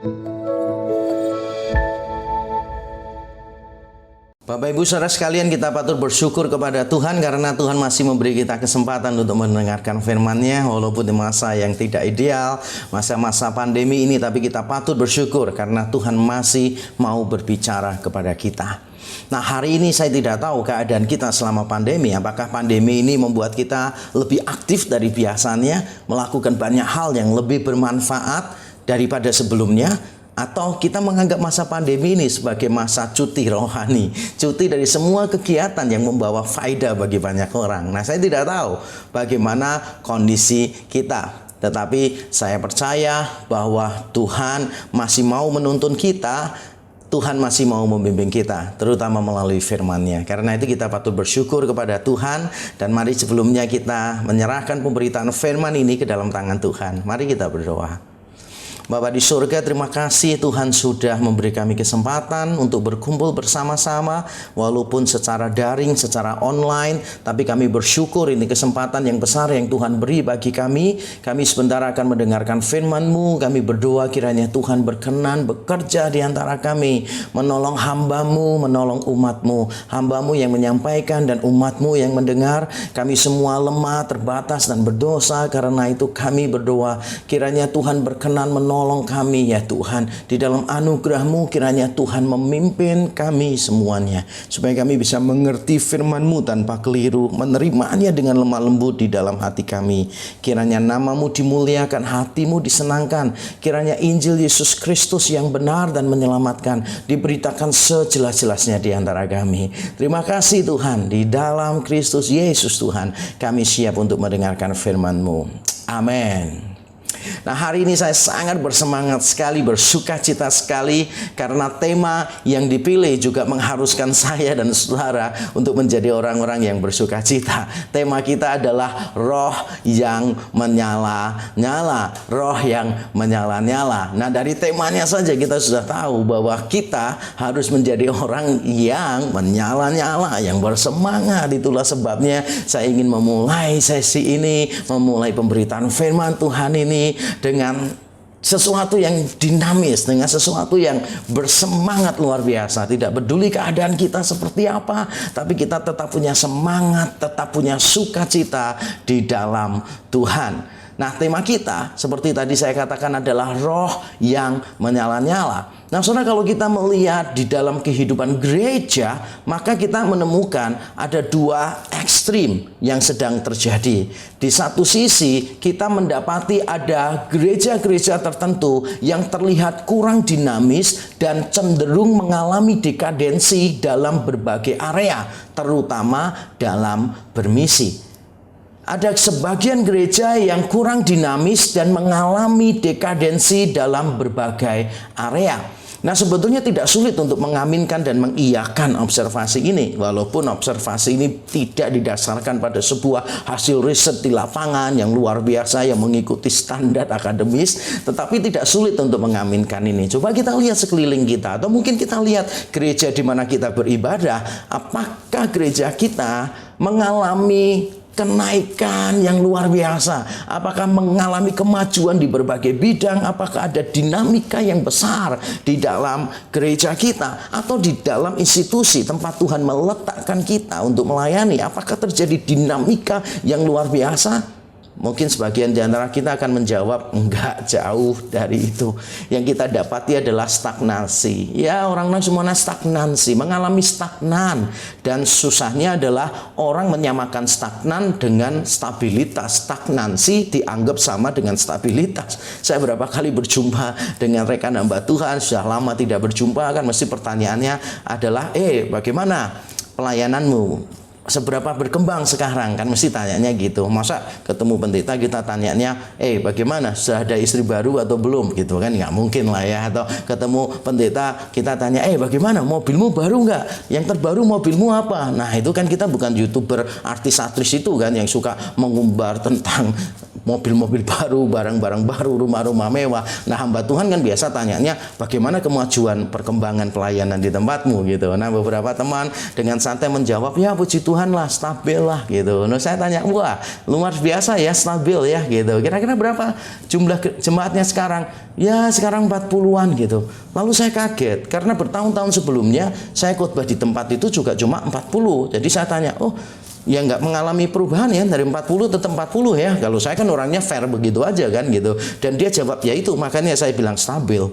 Bapak Ibu Saudara sekalian, kita patut bersyukur kepada Tuhan karena Tuhan masih memberi kita kesempatan untuk mendengarkan firman-Nya walaupun di masa yang tidak ideal, masa-masa pandemi ini, tapi kita patut bersyukur karena Tuhan masih mau berbicara kepada kita. Nah, hari ini saya tidak tahu keadaan kita selama pandemi. Apakah pandemi ini membuat kita lebih aktif dari biasanya, melakukan banyak hal yang lebih bermanfaat daripada sebelumnya? Atau kita menganggap masa pandemi ini sebagai masa cuti rohani, cuti dari semua kegiatan yang membawa faedah bagi banyak orang. Nah, saya tidak tahu bagaimana kondisi kita, tetapi saya percaya bahwa Tuhan masih mau menuntun kita, Tuhan masih mau membimbing kita, terutama melalui firman-Nya. Karena itu kita patut bersyukur kepada Tuhan, dan mari sebelumnya kita menyerahkan pemberitaan firman ini ke dalam tangan Tuhan. Mari kita berdoa. Bapa di surga, terima kasih Tuhan sudah memberi kami kesempatan untuk berkumpul bersama-sama, walaupun secara daring, secara online, tapi kami bersyukur ini kesempatan yang besar yang Tuhan beri bagi kami. Kami sebentar akan mendengarkan firman-Mu. Kami berdoa kiranya Tuhan berkenan bekerja di antara kami, menolong hamba-Mu, menolong umat-Mu, hamba-Mu yang menyampaikan dan umat-Mu yang mendengar. Kami semua lemah, terbatas dan berdosa, karena itu kami berdoa kiranya Tuhan berkenan menolong kami ya Tuhan. Di dalam anugerah-Mu kiranya Tuhan memimpin kami semuanya, supaya kami bisa mengerti firman-Mu tanpa keliru, menerimanya dengan lemah lembut di dalam hati kami. Kiranya nama-Mu dimuliakan, hati-Mu disenangkan. Kiranya Injil Yesus Kristus yang benar dan menyelamatkan diberitakan sejelas-jelasnya di antara kami. Terima kasih Tuhan, di dalam Kristus Yesus Tuhan kami siap untuk mendengarkan firman-Mu. Amin. Nah, hari ini saya sangat bersemangat sekali, bersukacita sekali, karena tema yang dipilih juga mengharuskan saya dan saudara untuk menjadi orang-orang yang bersukacita. Tema kita adalah roh yang menyala-nyala, roh yang menyala-nyala. Nah, dari temanya saja kita sudah tahu bahwa kita harus menjadi orang yang menyala-nyala, yang bersemangat. Itulah sebabnya saya ingin memulai sesi ini, memulai pemberitaan firman Tuhan ini dengan sesuatu yang dinamis, dengan sesuatu yang bersemangat luar biasa. Tidak peduli keadaan kita seperti apa, tapi kita tetap punya semangat, tetap punya sukacita di dalam Tuhan. Nah, tema kita seperti tadi saya katakan adalah roh yang menyala-nyala. Nah, saudara, kalau kita melihat di dalam kehidupan gereja, maka kita menemukan ada dua ekstrim yang sedang terjadi. Di satu sisi, kita mendapati ada gereja-gereja tertentu yang terlihat kurang dinamis dan cenderung mengalami dekadensi dalam berbagai area, terutama dalam bermisi. Ada sebagian gereja yang kurang dinamis dan mengalami dekadensi dalam berbagai area. Nah, sebetulnya tidak sulit untuk mengaminkan dan mengiyakan observasi ini. Walaupun observasi ini tidak didasarkan pada sebuah hasil riset di lapangan yang luar biasa yang mengikuti standar akademis, tetapi tidak sulit untuk mengaminkan ini. Coba kita lihat sekeliling kita, atau mungkin kita lihat gereja di mana kita beribadah. Apakah gereja kita mengalami kenaikan yang luar biasa? Apakah mengalami kemajuan di berbagai bidang? Apakah ada dinamika yang besar di dalam gereja kita atau di dalam institusi tempat Tuhan meletakkan kita untuk melayani? Apakah terjadi dinamika yang luar biasa? Mungkin sebagian di antara kita akan menjawab, enggak, jauh dari itu. Yang kita dapati adalah stagnasi. Ya, orang-orang semuanya stagnansi, mengalami stagnan. Dan susahnya adalah orang menyamakan stagnan dengan stabilitas. Stagnansi dianggap sama dengan stabilitas. Saya berapa kali berjumpa dengan rekan hamba Tuhan, sudah lama tidak berjumpa, kan mesti pertanyaannya adalah, bagaimana pelayananmu? Seberapa berkembang sekarang, kan mesti tanyanya gitu. Masa ketemu pendeta kita tanyanya, bagaimana, sudah ada istri baru atau belum, gitu kan? Nggak mungkin lah ya. Atau ketemu pendeta kita tanya, bagaimana, mobilmu baru nggak? Yang terbaru mobilmu apa? Nah, itu kan kita bukan YouTuber artis-artis itu kan yang suka mengumbar tentang mobil-mobil baru, barang-barang baru, rumah-rumah mewah. Nah, hamba Tuhan kan biasa tanyanya, bagaimana kemajuan perkembangan pelayanan di tempatmu gitu. Nah, beberapa teman dengan santai menjawab, ya puji Tuhan lah, stabil lah gitu. Nah, saya tanya, wah luar biasa ya, stabil ya gitu. Kira-kira berapa jumlah jemaatnya sekarang? Ya sekarang 40-an gitu. Lalu saya kaget, karena bertahun-tahun sebelumnya saya khotbah di tempat itu juga cuma 40. Jadi saya tanya, oh ya nggak mengalami perubahan ya, dari 40 tetap 40 ya. Kalau saya kan orangnya fair begitu aja kan gitu. Dan dia jawab ya itu, makanya saya bilang stabil.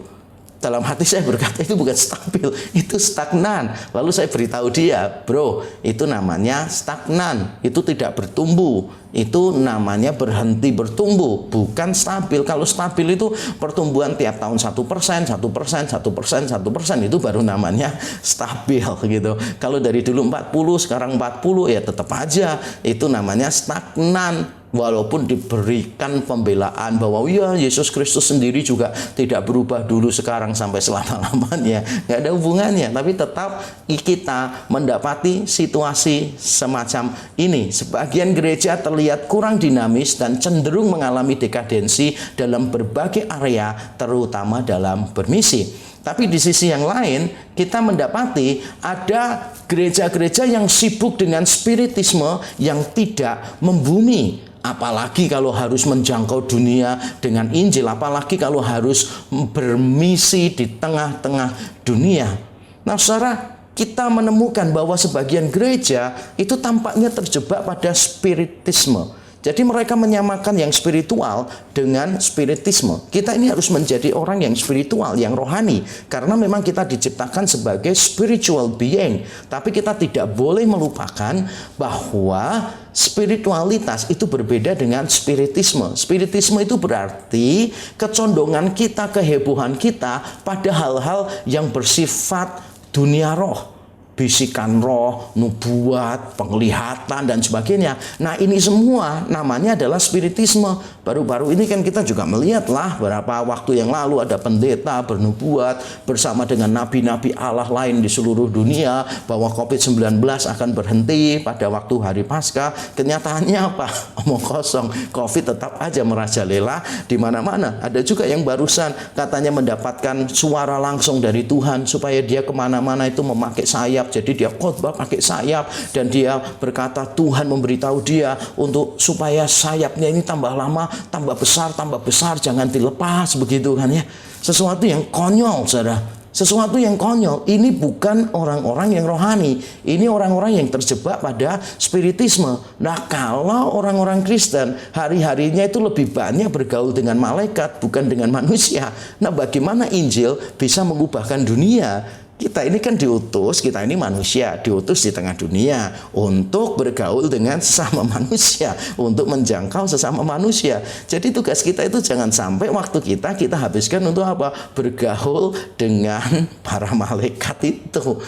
Dalam hati saya berkata itu bukan stabil, itu stagnan. Lalu saya beritahu dia, bro, itu namanya stagnan, itu tidak bertumbuh. Itu namanya berhenti bertumbuh, bukan stabil. Kalau stabil itu pertumbuhan tiap tahun 1%, 1%, 1%, 1%, itu baru namanya stabil gitu. Kalau dari dulu 40, sekarang 40 ya tetap aja itu namanya stagnan. Walaupun diberikan pembelaan bahwa ya Yesus Kristus sendiri juga tidak berubah dulu sekarang sampai selama-lamanya, nggak ada hubungannya. Tapi tetap kita mendapati situasi semacam ini. Sebagian gereja terlihat kurang dinamis dan cenderung mengalami dekadensi dalam berbagai area, terutama dalam bermisi. Tapi di sisi yang lain, kita mendapati ada gereja-gereja yang sibuk dengan spiritisme yang tidak membumi. Apalagi kalau harus menjangkau dunia dengan Injil, apalagi kalau harus bermisi di tengah-tengah dunia. Nah, saudara, kita menemukan bahwa sebagian gereja itu tampaknya terjebak pada spiritisme. Jadi mereka menyamakan yang spiritual dengan spiritisme. Kita ini harus menjadi orang yang spiritual, yang rohani. Karena memang kita diciptakan sebagai spiritual being. Tapi kita tidak boleh melupakan bahwa spiritualitas itu berbeda dengan spiritisme. Spiritisme itu berarti kecondongan kita, kehebohan kita pada hal-hal yang bersifat dunia roh. Bisikan roh, nubuat, penglihatan, dan sebagainya. Nah, ini semua namanya adalah spiritisme. Baru-baru ini kan kita juga melihatlah beberapa waktu yang lalu ada pendeta bernubuat bersama dengan nabi-nabi Allah lain di seluruh dunia bahwa COVID-19 akan berhenti pada waktu hari Paskah. Kenyataannya apa? Omong kosong. COVID tetap aja merajalela di mana-mana. Ada juga yang barusan katanya mendapatkan suara langsung dari Tuhan supaya dia kemana-mana itu memakai sayap. Jadi dia khotbah pakai sayap dan dia berkata Tuhan memberitahu dia untuk supaya sayapnya ini tambah lama, tambah besar, jangan dilepas begitu kan ya. Sesuatu yang konyol, saudara. Sesuatu yang konyol. Ini bukan orang-orang yang rohani. Ini orang-orang yang terjebak pada spiritisme. Nah, kalau orang-orang Kristen hari-harinya itu lebih banyak bergaul dengan malaikat bukan dengan manusia. Nah, bagaimana Injil bisa mengubahkan dunia? Kita ini kan diutus, kita ini manusia, diutus di tengah dunia untuk bergaul dengan sesama manusia, untuk menjangkau sesama manusia. Jadi tugas kita itu jangan sampai waktu kita habiskan untuk apa? Bergaul dengan para malaikat itu.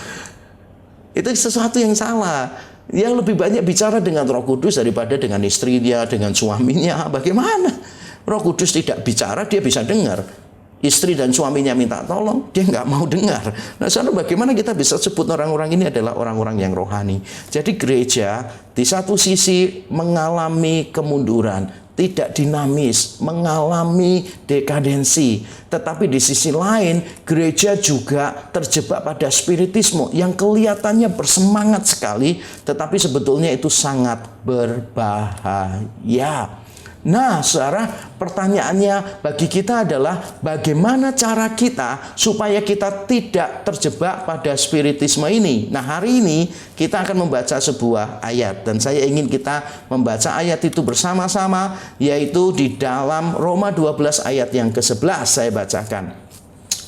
Itu sesuatu yang salah. Yang lebih banyak bicara dengan Roh Kudus daripada dengan istrinya, dengan suaminya. Bagaimana? Roh Kudus tidak bicara, dia bisa dengar. Istri dan suaminya minta tolong, dia nggak mau dengar. Nah, saudara, bagaimana kita bisa sebut orang-orang ini adalah orang-orang yang rohani? Jadi gereja di satu sisi mengalami kemunduran, tidak dinamis, mengalami dekadensi. Tetapi di sisi lain, gereja juga terjebak pada spiritisme yang kelihatannya bersemangat sekali, tetapi sebetulnya itu sangat berbahaya. Nah, saudara, pertanyaannya bagi kita adalah bagaimana cara kita supaya kita tidak terjebak pada spiritisme ini. Nah, hari ini kita akan membaca sebuah ayat dan saya ingin kita membaca ayat itu bersama-sama, yaitu di dalam Roma 12 ayat yang ke-11. Saya bacakan.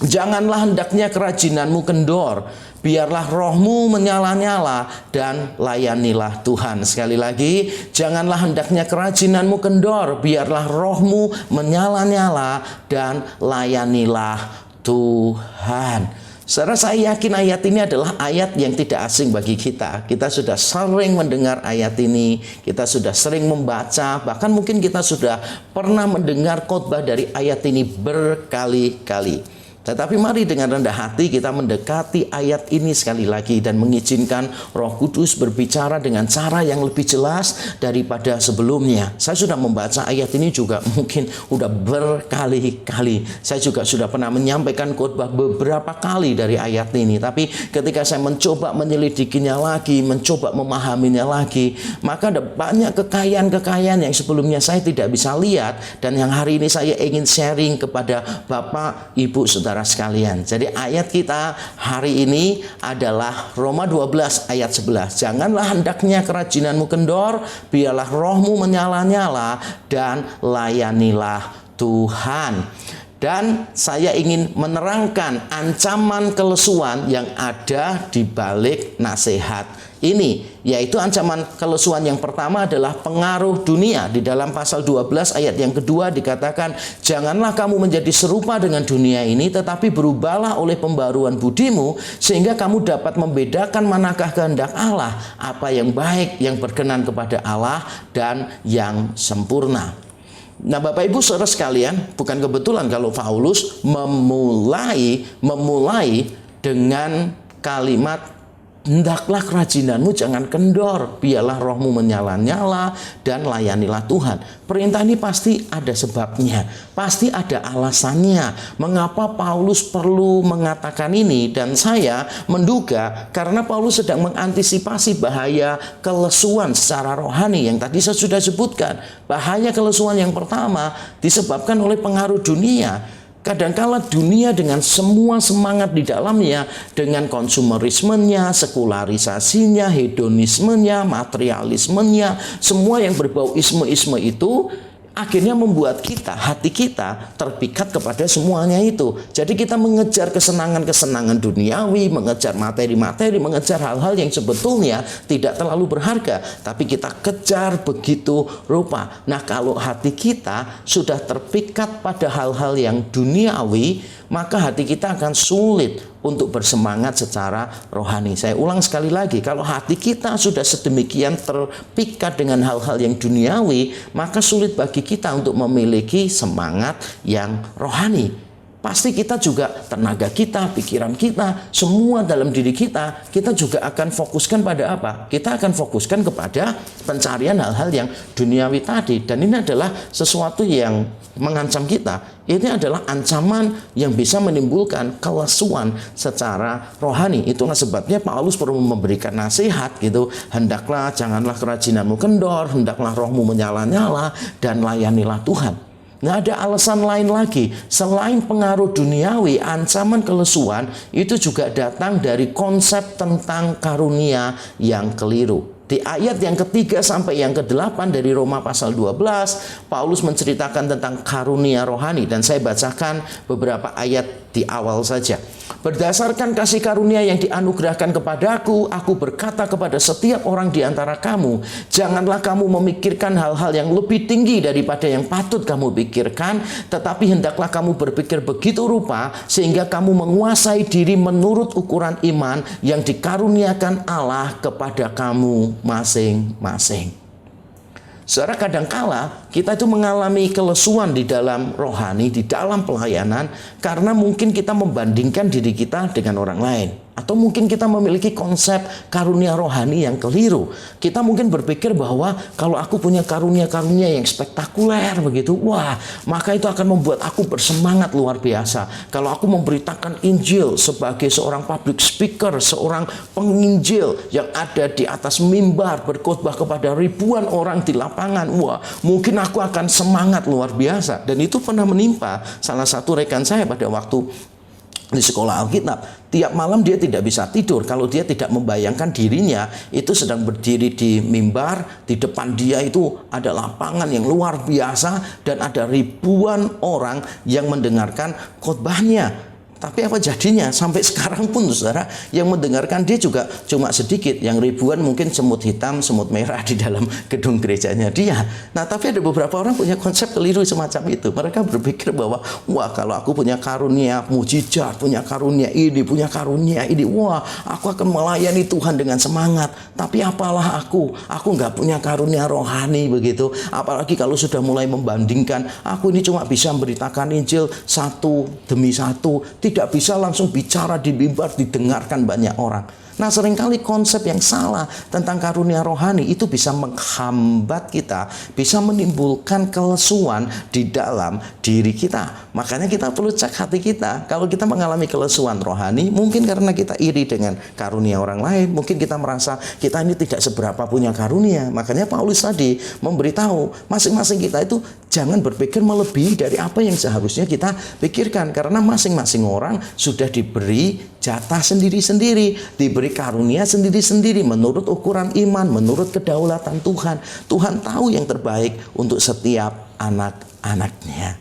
Janganlah hendaknya kerajinanmu kendor, biarlah rohmu menyala-nyala dan layanilah Tuhan. Sekali lagi, janganlah hendaknya kerajinanmu kendor, biarlah rohmu menyala-nyala dan layanilah Tuhan. Saudara, saya yakin ayat ini adalah ayat yang tidak asing bagi kita. Kita sudah sering mendengar ayat ini, kita sudah sering membaca, bahkan mungkin kita sudah pernah mendengar khotbah dari ayat ini berkali-kali. Tetapi mari dengan rendah hati kita mendekati ayat ini sekali lagi dan mengizinkan Roh Kudus berbicara dengan cara yang lebih jelas daripada sebelumnya. Saya sudah membaca ayat ini juga mungkin udah berkali-kali. Saya juga sudah pernah menyampaikan khotbah beberapa kali dari ayat ini. Tapi ketika saya mencoba menyelidikinya lagi, mencoba memahaminya lagi, maka ada banyak kekayaan-kekayaan yang sebelumnya saya tidak bisa lihat dan yang hari ini saya ingin sharing kepada Bapak, Ibu, Saudara sekalian. Jadi ayat kita hari ini adalah Roma 12 ayat 11. Janganlah hendaknya kerajinanmu kendor, biarlah rohmu menyala-nyala dan layanilah Tuhan. Dan saya ingin menerangkan ancaman kelesuan yang ada di balik nasihat ini, yaitu ancaman kelesuan yang pertama adalah pengaruh dunia. Di dalam pasal 12 ayat yang kedua dikatakan, janganlah kamu menjadi serupa dengan dunia ini, tetapi berubahlah oleh pembaruan budimu, sehingga kamu dapat membedakan manakah kehendak Allah, apa yang baik, yang berkenan kepada Allah, dan yang sempurna. Nah, Bapak Ibu Saudara sekalian, bukan kebetulan kalau Paulus memulai dengan kalimat hendaklah kerajinanmu jangan kendor, biarlah rohmu menyala-nyala dan layanilah Tuhan. Perintah ini pasti ada sebabnya, pasti ada alasannya mengapa Paulus perlu mengatakan ini, dan saya menduga karena Paulus sedang mengantisipasi bahaya kelesuan secara rohani yang tadi saya sudah sebutkan. Bahaya kelesuan yang pertama disebabkan oleh pengaruh dunia. Kadangkala dunia dengan semua semangat di dalamnya, dengan konsumerismenya, sekularisasinya, hedonismenya, materialismenya, semua yang berbau isme-isme itu akhirnya membuat kita, hati kita terpikat kepada semuanya itu. Jadi kita mengejar kesenangan-kesenangan duniawi, mengejar materi-materi, mengejar hal-hal yang sebetulnya tidak terlalu berharga, tapi kita kejar begitu rupa. Nah, kalau hati kita sudah terpikat pada hal-hal yang duniawi, maka hati kita akan sulit untuk bersemangat secara rohani. Saya ulang sekali lagi, kalau hati kita sudah sedemikian terpikat dengan hal-hal yang duniawi, maka sulit bagi kita untuk memiliki semangat yang rohani. Pasti kita juga, tenaga kita, pikiran kita, semua dalam diri kita juga akan fokuskan pada apa? Kita akan fokuskan kepada pencarian hal-hal yang duniawi tadi. Dan ini adalah sesuatu yang mengancam kita. Ini adalah ancaman yang bisa menimbulkan kelesuan secara rohani. Itulah sebabnya Paulus perlu memberikan nasihat gitu. Hendaklah, janganlah kerajinanmu kendor, hendaklah rohmu menyala-nyala, dan layanilah Tuhan. Nggak ada alasan lain lagi. Selain pengaruh duniawi, ancaman kelesuan itu juga datang dari konsep tentang karunia yang keliru. Di ayat yang ketiga sampai yang ke-8 dari Roma pasal 12, Paulus menceritakan tentang karunia rohani. Dan saya bacakan beberapa ayat di awal saja. Berdasarkan kasih karunia yang dianugerahkan kepadaku, aku berkata kepada setiap orang di antara kamu, janganlah kamu memikirkan hal-hal yang lebih tinggi daripada yang patut kamu pikirkan, tetapi hendaklah kamu berpikir begitu rupa, sehingga kamu menguasai diri menurut ukuran iman yang dikaruniakan Allah kepada kamu masing-masing. Saudara, kadangkala kita itu mengalami kelesuan di dalam rohani, di dalam pelayanan, karena mungkin kita membandingkan diri kita dengan orang lain. Atau mungkin kita memiliki konsep karunia rohani yang keliru. Kita mungkin berpikir bahwa kalau aku punya karunia-karunia yang spektakuler begitu, wah, maka itu akan membuat aku bersemangat luar biasa. Kalau aku memberitakan Injil sebagai seorang public speaker, seorang penginjil yang ada di atas mimbar berkhotbah kepada ribuan orang di lapangan, wah, mungkin aku akan semangat luar biasa. Dan itu pernah menimpa salah satu rekan saya pada waktu di sekolah Alkitab. Tiap malam dia tidak bisa tidur kalau dia tidak membayangkan dirinya itu sedang berdiri di mimbar, di depan dia itu ada lapangan yang luar biasa dan ada ribuan orang yang mendengarkan khotbahnya. Tapi apa jadinya? Sampai sekarang pun saudara, yang mendengarkan dia juga cuma sedikit. Yang ribuan mungkin semut hitam, semut merah di dalam gedung gerejanya dia. Nah, tapi ada beberapa orang punya konsep keliru semacam itu. Mereka berpikir bahwa, wah, kalau aku punya karunia mujizat, punya karunia ini, wah, aku akan melayani Tuhan dengan semangat. Tapi apalah aku nggak punya karunia rohani begitu. Apalagi kalau sudah mulai membandingkan, aku ini cuma bisa memberitakan Injil satu demi satu. tidak bisa langsung bicara di mimbar didengarkan banyak orang. Nah, seringkali konsep yang salah tentang karunia rohani itu bisa menghambat kita, bisa menimbulkan kelesuan di dalam diri kita. Makanya kita perlu cek hati kita. Kalau kita mengalami kelesuan rohani, mungkin karena kita iri dengan karunia orang lain, mungkin kita merasa kita ini tidak seberapa punya karunia. Makanya Paulus tadi memberitahu masing-masing kita itu jangan berpikir melebihi dari apa yang seharusnya kita pikirkan, karena masing-masing orang sudah diberi jatah sendiri-sendiri, diberi karunia sendiri-sendiri menurut ukuran iman, menurut kedaulatan Tuhan. Tuhan tahu yang terbaik untuk setiap anak-anaknya.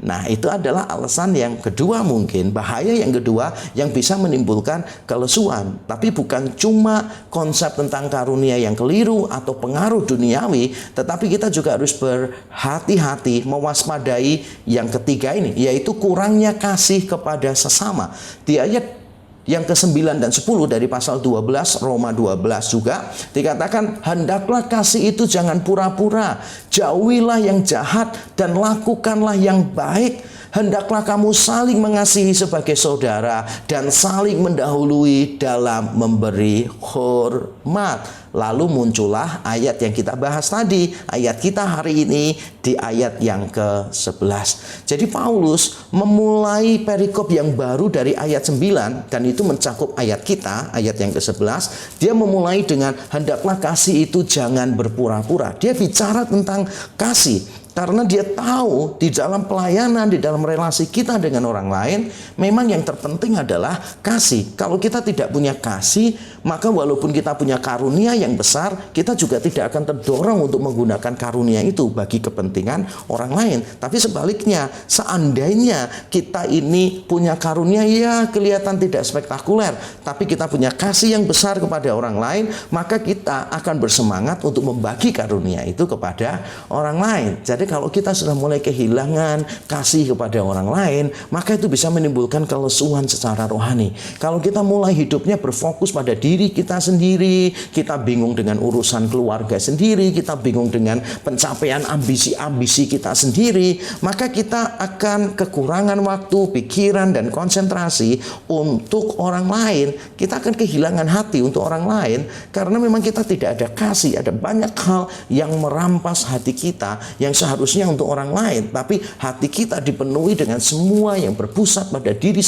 Nah, itu adalah alasan yang kedua, mungkin bahaya yang kedua yang bisa menimbulkan kelesuan. Tapi bukan cuma konsep tentang karunia yang keliru atau pengaruh duniawi, tetapi kita juga harus berhati-hati mewaspadai yang ketiga ini, yaitu kurangnya kasih kepada sesama. Di ayat yang ke-9 dan 10 dari pasal 12 Roma 12 juga dikatakan, hendaklah kasih itu jangan pura-pura, jauhilah yang jahat dan lakukanlah yang baik. Hendaklah kamu saling mengasihi sebagai saudara dan saling mendahului dalam memberi hormat. Lalu muncullah ayat yang kita bahas tadi, ayat kita hari ini di ayat yang ke-11. Jadi Paulus memulai perikop yang baru dari ayat 9, dan itu mencakup ayat kita, ayat yang ke-11. Dia memulai dengan hendaklah kasih itu jangan berpura-pura. Dia bicara tentang kasih. Karena dia tahu di dalam pelayanan, di dalam relasi kita dengan orang lain, memang yang terpenting adalah kasih. Kalau kita tidak punya kasih, maka walaupun kita punya karunia yang besar, kita juga tidak akan terdorong untuk menggunakan karunia itu bagi kepentingan orang lain. Tapi sebaliknya, seandainya kita ini punya karunia, ya kelihatan tidak spektakuler, tapi kita punya kasih yang besar kepada orang lain, maka kita akan bersemangat untuk membagi karunia itu kepada orang lain. Jadi kalau kita sudah mulai kehilangan kasih kepada orang lain, maka itu bisa menimbulkan kelesuan secara rohani. Kalau kita mulai hidupnya berfokus pada diri kita sendiri, kita bingung dengan urusan keluarga sendiri, kita bingung dengan pencapaian ambisi-ambisi kita sendiri, maka kita akan kekurangan waktu, pikiran, dan konsentrasi untuk orang lain. Kita akan kehilangan hati untuk orang lain karena memang kita tidak ada kasih. Ada banyak hal yang merampas hati kita yang seharusnya untuk orang lain, tapi hati kita dipenuhi dengan semua yang berpusat pada diri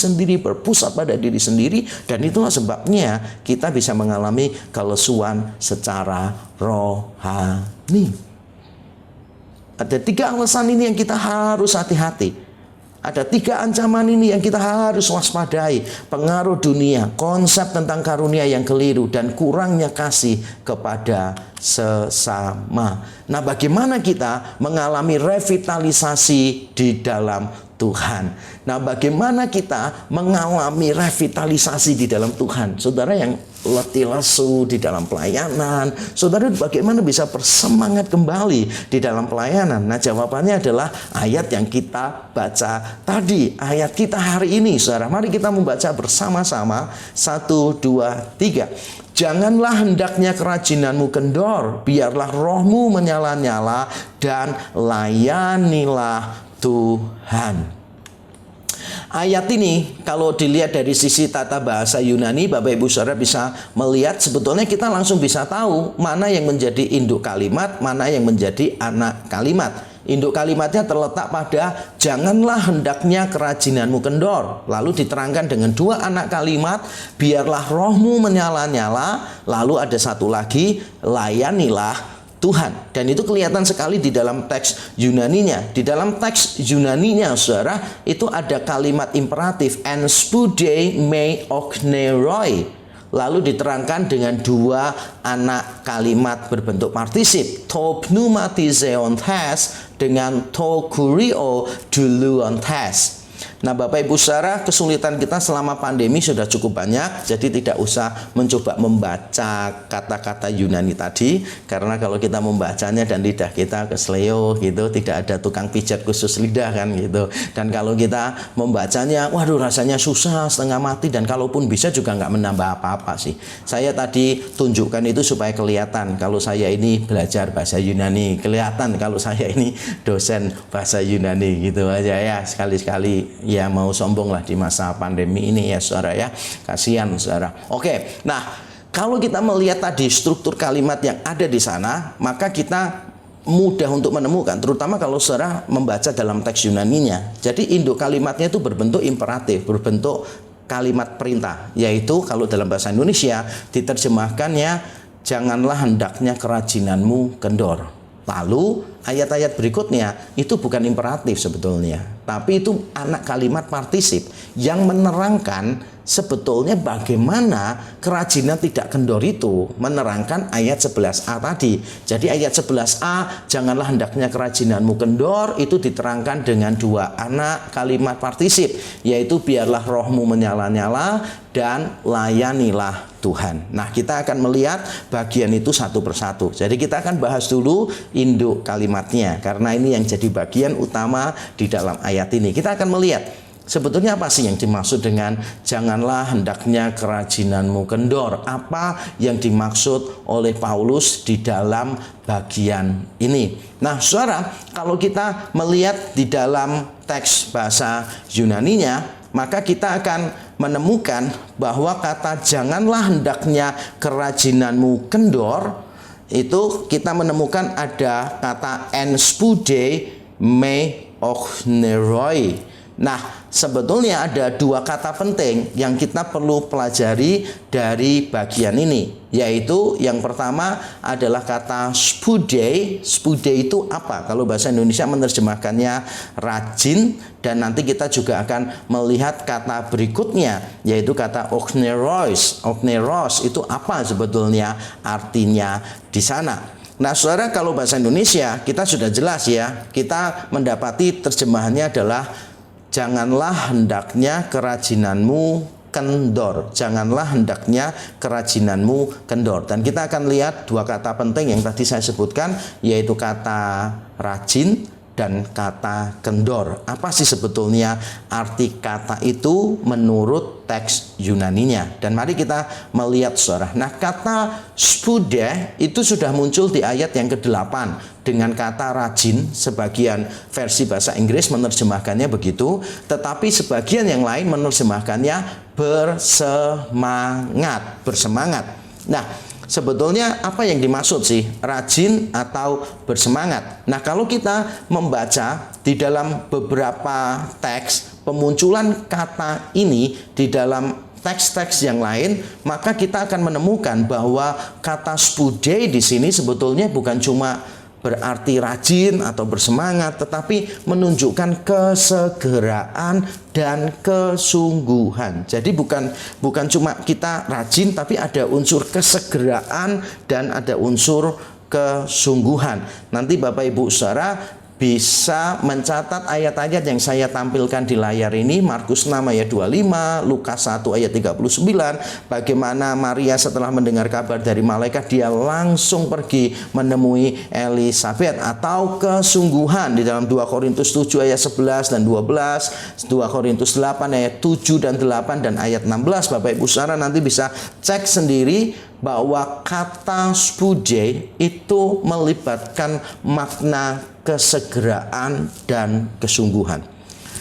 sendiri, dan itulah sebabnya kita bisa mengalami kelesuan secara rohani. Ada 3 alasan ini yang kita harus hati-hati. Ada 3 ancaman ini yang kita harus waspadai. Pengaruh dunia, konsep tentang karunia yang keliru, dan kurangnya kasih kepada sesama. Nah, bagaimana kita mengalami revitalisasi di dalam Tuhan? Nah, bagaimana kita mengalami revitalisasi di dalam Tuhan? Saudara yang letih lesu di dalam pelayanan, saudara bagaimana bisa bersemangat kembali di dalam pelayanan? Nah, jawabannya adalah ayat yang kita baca tadi, ayat kita hari ini, saudara. Mari kita membaca bersama-sama. 1, 2, 3. Janganlah hendaknya kerajinanmu kendor, biarlah rohmu menyala-nyala, dan layanilah Tuhan. Ayat ini kalau dilihat dari sisi tata bahasa Yunani, Bapak Ibu Saudara bisa melihat sebetulnya kita langsung bisa tahu mana yang menjadi induk kalimat, mana yang menjadi anak kalimat. Induk kalimatnya terletak pada janganlah hendaknya kerajinanmu kendor. Lalu diterangkan dengan 2 anak kalimat, biarlah rohmu menyala-nyala. Lalu ada satu lagi, layanilah Tuhan. Dan itu kelihatan sekali di dalam teks Yunaninya. Di dalam teks Yunaninya, saudara, itu ada kalimat imperatif, en spude me okneroi. Lalu diterangkan dengan 2 anak kalimat berbentuk partisip, to pneumatizeon tes dengan to kurio duluon tes. Nah, Bapak Ibu Saudara, kesulitan kita selama pandemi sudah cukup banyak, jadi tidak usah mencoba membaca kata-kata Yunani tadi, karena kalau kita membacanya dan lidah kita kesleo gitu, tidak ada tukang pijat khusus lidah kan gitu. Dan kalau kita membacanya, waduh rasanya susah setengah mati, dan kalaupun bisa juga nggak menambah apa-apa sih. Saya tadi tunjukkan itu supaya kelihatan kalau saya ini belajar bahasa Yunani, kelihatan kalau saya ini dosen bahasa Yunani gitu aja ya, sekali-sekali ya mau sombong lah di masa pandemi ini ya saudara ya. Kasihan saudara. Oke, nah kalau kita melihat tadi struktur kalimat yang ada di sana, maka kita mudah untuk menemukan, terutama kalau saudara membaca dalam teks Yunaninya. Jadi induk kalimatnya itu berbentuk imperatif, berbentuk kalimat perintah, yaitu kalau dalam bahasa Indonesia diterjemahkannya janganlah hendaknya kerajinanmu kendor. Lalu ayat-ayat berikutnya itu bukan imperatif sebetulnya, tapi itu anak kalimat partisip yang menerangkan sebetulnya bagaimana kerajinan tidak kendor itu, menerangkan ayat 11a tadi. Jadi ayat 11a, janganlah hendaknya kerajinanmu kendor, itu diterangkan dengan dua anak kalimat partisip, yaitu biarlah rohmu menyala-nyala dan layanilah Tuhan. Nah, kita akan melihat bagian itu satu persatu. Jadi kita akan bahas dulu induk kalimatnya, karena ini yang jadi bagian utama di dalam ayat ini. Kita akan melihat sebetulnya apa sih yang dimaksud dengan janganlah hendaknya kerajinanmu kendor? Apa yang dimaksud oleh Paulus di dalam bagian ini? Nah, saudara, kalau kita melihat di dalam teks bahasa Yunaninya, maka kita akan menemukan bahwa kata janganlah hendaknya kerajinanmu kendor, itu kita menemukan ada kata en spude me ochneroi. Nah, sebetulnya ada dua kata penting yang kita perlu pelajari dari bagian ini, yaitu yang pertama adalah kata spude. Spude itu apa? Kalau bahasa Indonesia menerjemahkannya rajin, dan nanti kita juga akan melihat kata berikutnya, yaitu kata ochneros. Ochneros itu apa sebetulnya artinya di sana? Nah, saudara, kalau bahasa Indonesia kita sudah jelas ya, kita mendapati terjemahannya adalah janganlah hendaknya kerajinanmu kendor. Janganlah hendaknya kerajinanmu kendor. Dan kita akan lihat dua kata penting yang tadi saya sebutkan, yaitu kata rajin dan kata kendor. Apa sih sebetulnya arti kata itu menurut teks Yunaninya? Dan mari kita melihat saudara. Nah, kata spude itu sudah muncul di ayat yang ke-8 dengan kata rajin. Sebagian versi bahasa Inggris menerjemahkannya begitu, tetapi sebagian yang lain menerjemahkannya bersemangat. Bersemangat. Nah, sebetulnya apa yang dimaksud sih rajin atau bersemangat? Nah, kalau kita membaca di dalam beberapa teks pemunculan kata ini di dalam teks-teks yang lain, maka kita akan menemukan bahwa kata spude di sini sebetulnya bukan cuma berarti rajin atau bersemangat, tetapi menunjukkan kesegeraan dan kesungguhan. Jadi bukan cuma kita rajin, tapi ada unsur kesegeraan dan ada unsur kesungguhan. Nanti Bapak Ibu Saudara bisa mencatat ayat-ayat yang saya tampilkan di layar ini. Markus 6 ayat 25, Lukas 1 ayat 39, bagaimana Maria setelah mendengar kabar dari malaikat dia langsung pergi menemui Elisabet, atau kesungguhan di dalam 2 Korintus 7 ayat 11 dan 12, 2 Korintus 8 ayat 7 dan 8 dan ayat 16. Bapak Ibu Saudara nanti bisa cek sendiri bahwa kata spude itu melibatkan makna kesegeraan dan kesungguhan.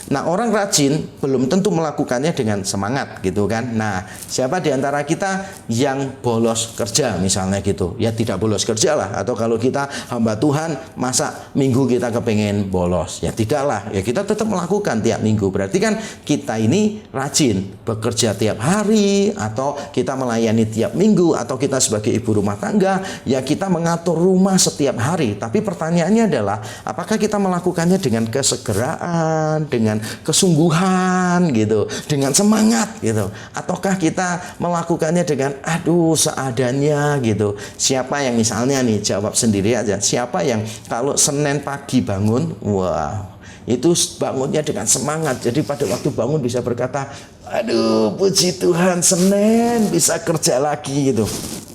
Nah, orang rajin belum tentu melakukannya dengan semangat gitu kan. Nah, siapa di antara kita yang bolos kerja misalnya gitu? Ya tidak bolos kerja lah. Atau kalau kita hamba Tuhan, masa minggu kita kepengen bolos? Ya tidaklah. Ya kita tetap melakukan tiap minggu. Berarti kan kita ini rajin bekerja tiap hari, atau kita melayani tiap minggu, atau kita sebagai ibu rumah tangga ya kita mengatur rumah setiap hari. Tapi pertanyaannya adalah apakah kita melakukannya dengan kesegeraan, dengan kesungguhan gitu, dengan semangat gitu, ataukah kita melakukannya dengan aduh seadanya gitu? Siapa yang misalnya nih, jawab sendiri aja, siapa yang kalau Senin pagi bangun, wah itu bangunnya dengan semangat, jadi pada waktu bangun bisa berkata aduh puji Tuhan Senin bisa kerja lagi gitu?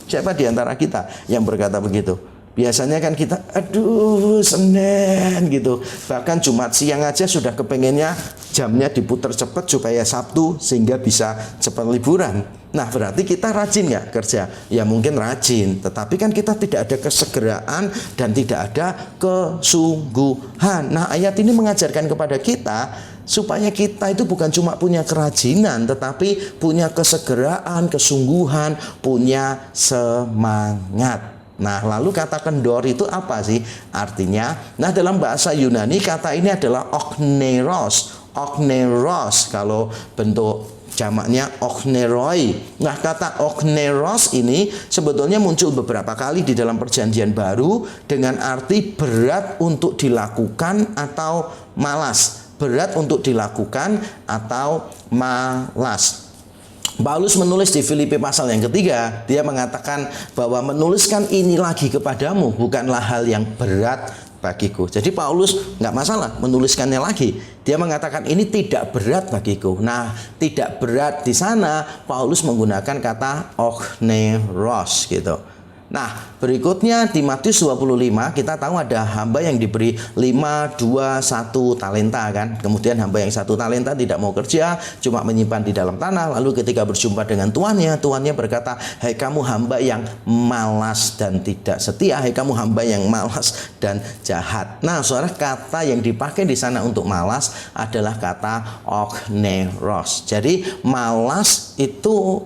Siapa di antara kita yang berkata begitu? Biasanya kan kita, aduh Senin gitu. Bahkan Jumat siang aja sudah kepengennya jamnya diputar cepat supaya Sabtu sehingga bisa cepat liburan. Nah, berarti kita rajin nggak kerja? Ya mungkin rajin, tetapi kan kita tidak ada kesegeraan dan tidak ada kesungguhan. Nah, ayat ini mengajarkan kepada kita supaya kita itu bukan cuma punya kerajinan, tetapi punya kesegeraan, kesungguhan, punya semangat. Nah, lalu kata kendor itu apa sih artinya? Nah, dalam bahasa Yunani kata ini adalah okneros. Okneros kalau bentuk jamaknya okneroi. Nah, kata okneros ini sebetulnya muncul beberapa kali di dalam Perjanjian Baru dengan arti berat untuk dilakukan atau malas. Berat untuk dilakukan atau malas. Paulus menulis di Filipi pasal yang ketiga, dia mengatakan bahwa menuliskan ini lagi kepadamu bukanlah hal yang berat bagiku. Jadi Paulus nggak masalah menuliskannya lagi. Dia mengatakan ini tidak berat bagiku. Nah, tidak berat di sana Paulus menggunakan kata okneros gitu. Nah, berikutnya di Matius 25 kita tahu ada hamba yang diberi 5, 2, 1 talenta kan. Kemudian hamba yang 1 talenta tidak mau kerja, cuma menyimpan di dalam tanah. Lalu ketika berjumpa dengan tuannya berkata, "Hai kamu hamba yang malas dan tidak setia, hai kamu hamba yang malas dan jahat." Nah, saudara, kata yang dipakai di sana untuk malas adalah kata okneros. Jadi malas itu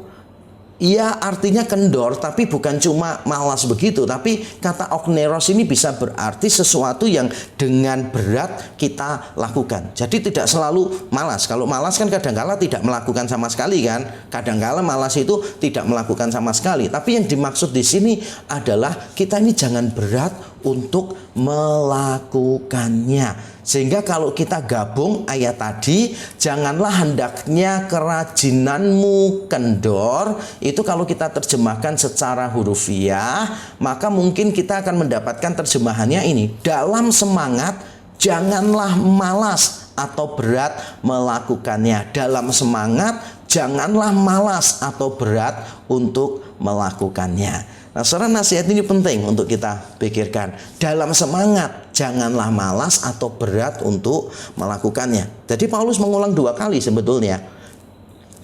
ia artinya kendor, tapi bukan cuma malas begitu. Tapi kata okneros ini bisa berarti sesuatu yang dengan berat kita lakukan. Jadi tidak selalu malas. Kalau malas kan kadang-kala tidak melakukan sama sekali kan. Kadang-kala malas itu tidak melakukan sama sekali. Tapi yang dimaksud di sini adalah kita ini jangan berat untuk melakukannya. Sehingga kalau kita gabung ayat tadi, janganlah hendaknya kerajinanmu kendor. Itu kalau kita terjemahkan secara hurufiah, maka mungkin kita akan mendapatkan terjemahannya ini. Dalam semangat, janganlah malas atau berat melakukannya. Dalam semangat, janganlah malas atau berat untuk melakukannya. Nah, saudara, nasihat ini penting untuk kita pikirkan. Dalam semangat, janganlah malas atau berat untuk melakukannya. Jadi Paulus mengulang 2 kali sebetulnya.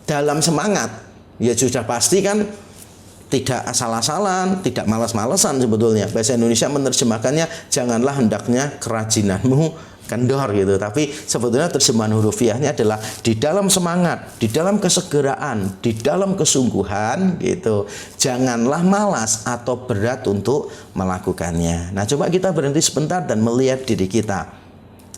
Dalam semangat, ya sudah pasti kan tidak asal-asalan, tidak malas-malasan sebetulnya. Bahasa Indonesia menerjemahkannya, janganlah hendaknya kerajinanmu kendor gitu. Tapi sebetulnya terjemahan hurufiahnya adalah di dalam semangat, di dalam kesegeraan, di dalam kesungguhan gitu. Janganlah malas atau berat untuk melakukannya. Nah, coba kita berhenti sebentar dan melihat diri kita.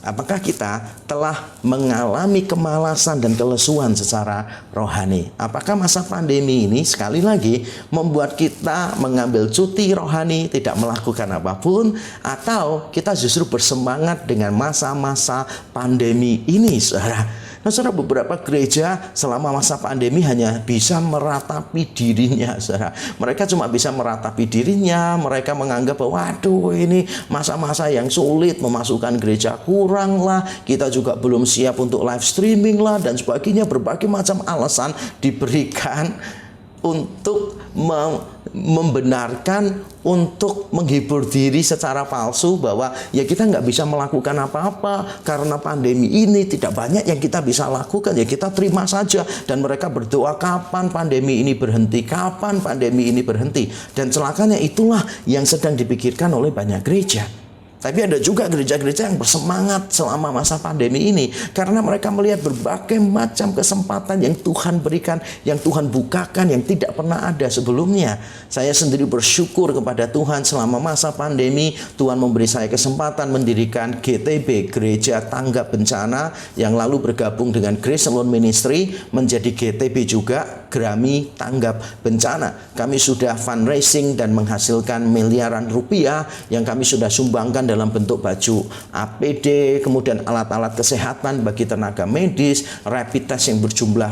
Apakah kita telah mengalami kemalasan dan kelesuan secara rohani? Apakah masa pandemi ini sekali lagi membuat kita mengambil cuti rohani, tidak melakukan apapun, atau kita justru bersemangat dengan masa-masa pandemi ini, saudara? Nah, saudara, beberapa gereja selama masa pandemi hanya bisa meratapi dirinya, saudara. Mereka cuma bisa meratapi dirinya. Mereka menganggap bahwa, waduh, ini masa-masa yang sulit, memasukkan gereja kurang lah, kita juga belum siap untuk live streaming lah, dan sebagainya. Berbagai macam alasan diberikan untuk membenarkan, untuk menghibur diri secara palsu bahwa ya kita nggak bisa melakukan apa-apa karena pandemi ini, tidak banyak yang kita bisa lakukan, ya kita terima saja. Dan mereka berdoa, kapan pandemi ini berhenti, kapan pandemi ini berhenti. Dan celakanya itulah yang sedang dipikirkan oleh banyak gereja. Tapi ada juga gereja-gereja yang bersemangat selama masa pandemi ini karena mereka melihat berbagai macam kesempatan yang Tuhan berikan, yang Tuhan bukakan, yang tidak pernah ada sebelumnya. Saya sendiri bersyukur kepada Tuhan selama masa pandemi. Tuhan memberi saya kesempatan mendirikan GTB, Gereja Tanggap Bencana, yang lalu bergabung dengan Grace Alone Ministry menjadi GTB juga, Grami Tanggap Bencana. Kami sudah fundraising dan menghasilkan miliaran rupiah yang kami sudah sumbangkan dalam bentuk baju APD, kemudian alat-alat kesehatan bagi tenaga medis, rapid test yang berjumlah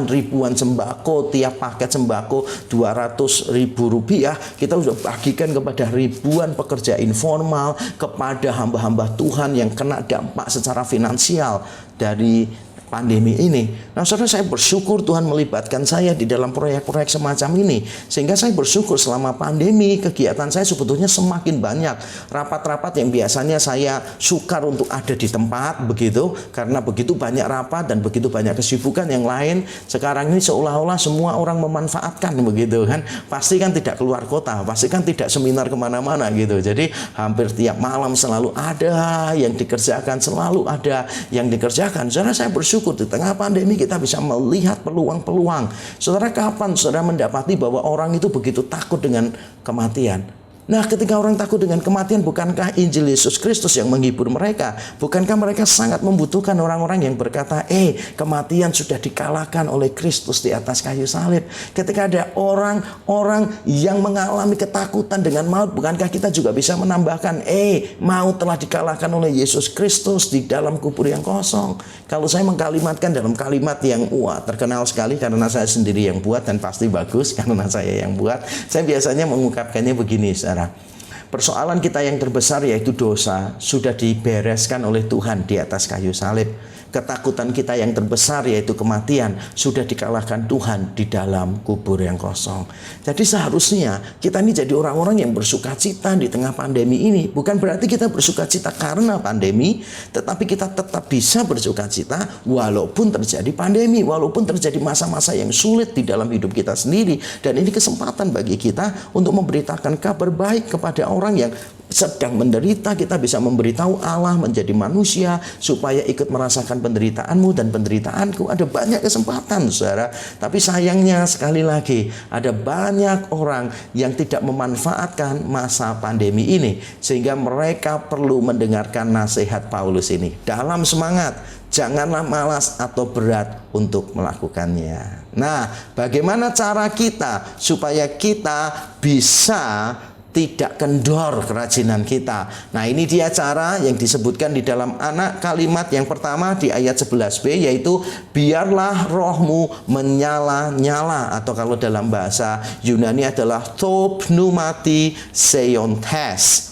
ribuan sembako. Tiap paket sembako 200.000 rupiah kita sudah bagikan kepada ribuan pekerja informal, kepada hamba-hamba Tuhan yang kena dampak secara finansial dari pandemi ini. Nah, saudara, saya bersyukur Tuhan melibatkan saya di dalam proyek-proyek semacam ini. Sehingga saya bersyukur selama pandemi, kegiatan saya sebetulnya semakin banyak. Rapat-rapat yang biasanya saya sukar untuk ada di tempat, begitu. Karena begitu banyak rapat dan begitu banyak kesibukan yang lain. Sekarang ini seolah-olah semua orang memanfaatkan, begitu kan. Pasti kan tidak keluar kota, pasti kan tidak seminar kemana-mana, gitu. Jadi hampir tiap malam selalu ada yang dikerjakan, selalu ada yang dikerjakan. Saudara, saya bersyukur di tengah pandemi kita bisa melihat peluang-peluang. Saudara, kapan saudara mendapati bahwa orang itu begitu takut dengan kematian? Nah, ketika orang takut dengan kematian, bukankah Injil Yesus Kristus yang menghibur mereka? Bukankah mereka sangat membutuhkan orang-orang yang berkata, kematian sudah dikalahkan oleh Kristus di atas kayu salib. Ketika ada orang-orang yang mengalami ketakutan dengan maut, bukankah kita juga bisa menambahkan, maut telah dikalahkan oleh Yesus Kristus di dalam kubur yang kosong. Kalau saya mengkalimatkan dalam kalimat yang terkenal sekali karena saya sendiri yang buat dan pasti bagus karena saya yang buat, saya biasanya mengungkapkannya begini, saudara. Persoalan kita yang terbesar yaitu dosa sudah dibereskan oleh Tuhan di atas kayu salib. Ketakutan kita yang terbesar yaitu kematian sudah dikalahkan Tuhan di dalam kubur yang kosong. Jadi seharusnya kita ini jadi orang-orang yang bersukacita di tengah pandemi ini. Bukan berarti kita bersukacita karena pandemi, tetapi kita tetap bisa bersukacita walaupun terjadi pandemi, walaupun terjadi masa-masa yang sulit di dalam hidup kita sendiri. Dan ini kesempatan bagi kita untuk memberitakan kabar baik kepada orang yang sedang menderita. Kita bisa memberitahu Allah menjadi manusia supaya ikut merasakan penderitaanmu dan penderitaanku. Ada banyak kesempatan, saudara. Tapi sayangnya sekali lagi ada banyak orang yang tidak memanfaatkan masa pandemi ini, sehingga mereka perlu mendengarkan nasihat Paulus ini. Dalam semangat, janganlah malas atau berat untuk melakukannya. Nah, bagaimana cara kita supaya kita bisa tidak kendor kerajinan kita? Nah, ini dia cara yang disebutkan di dalam anak kalimat yang pertama di ayat 11b, yaitu biarlah rohmu menyala-nyala, atau kalau dalam bahasa Yunani adalah to pneumati seiontes.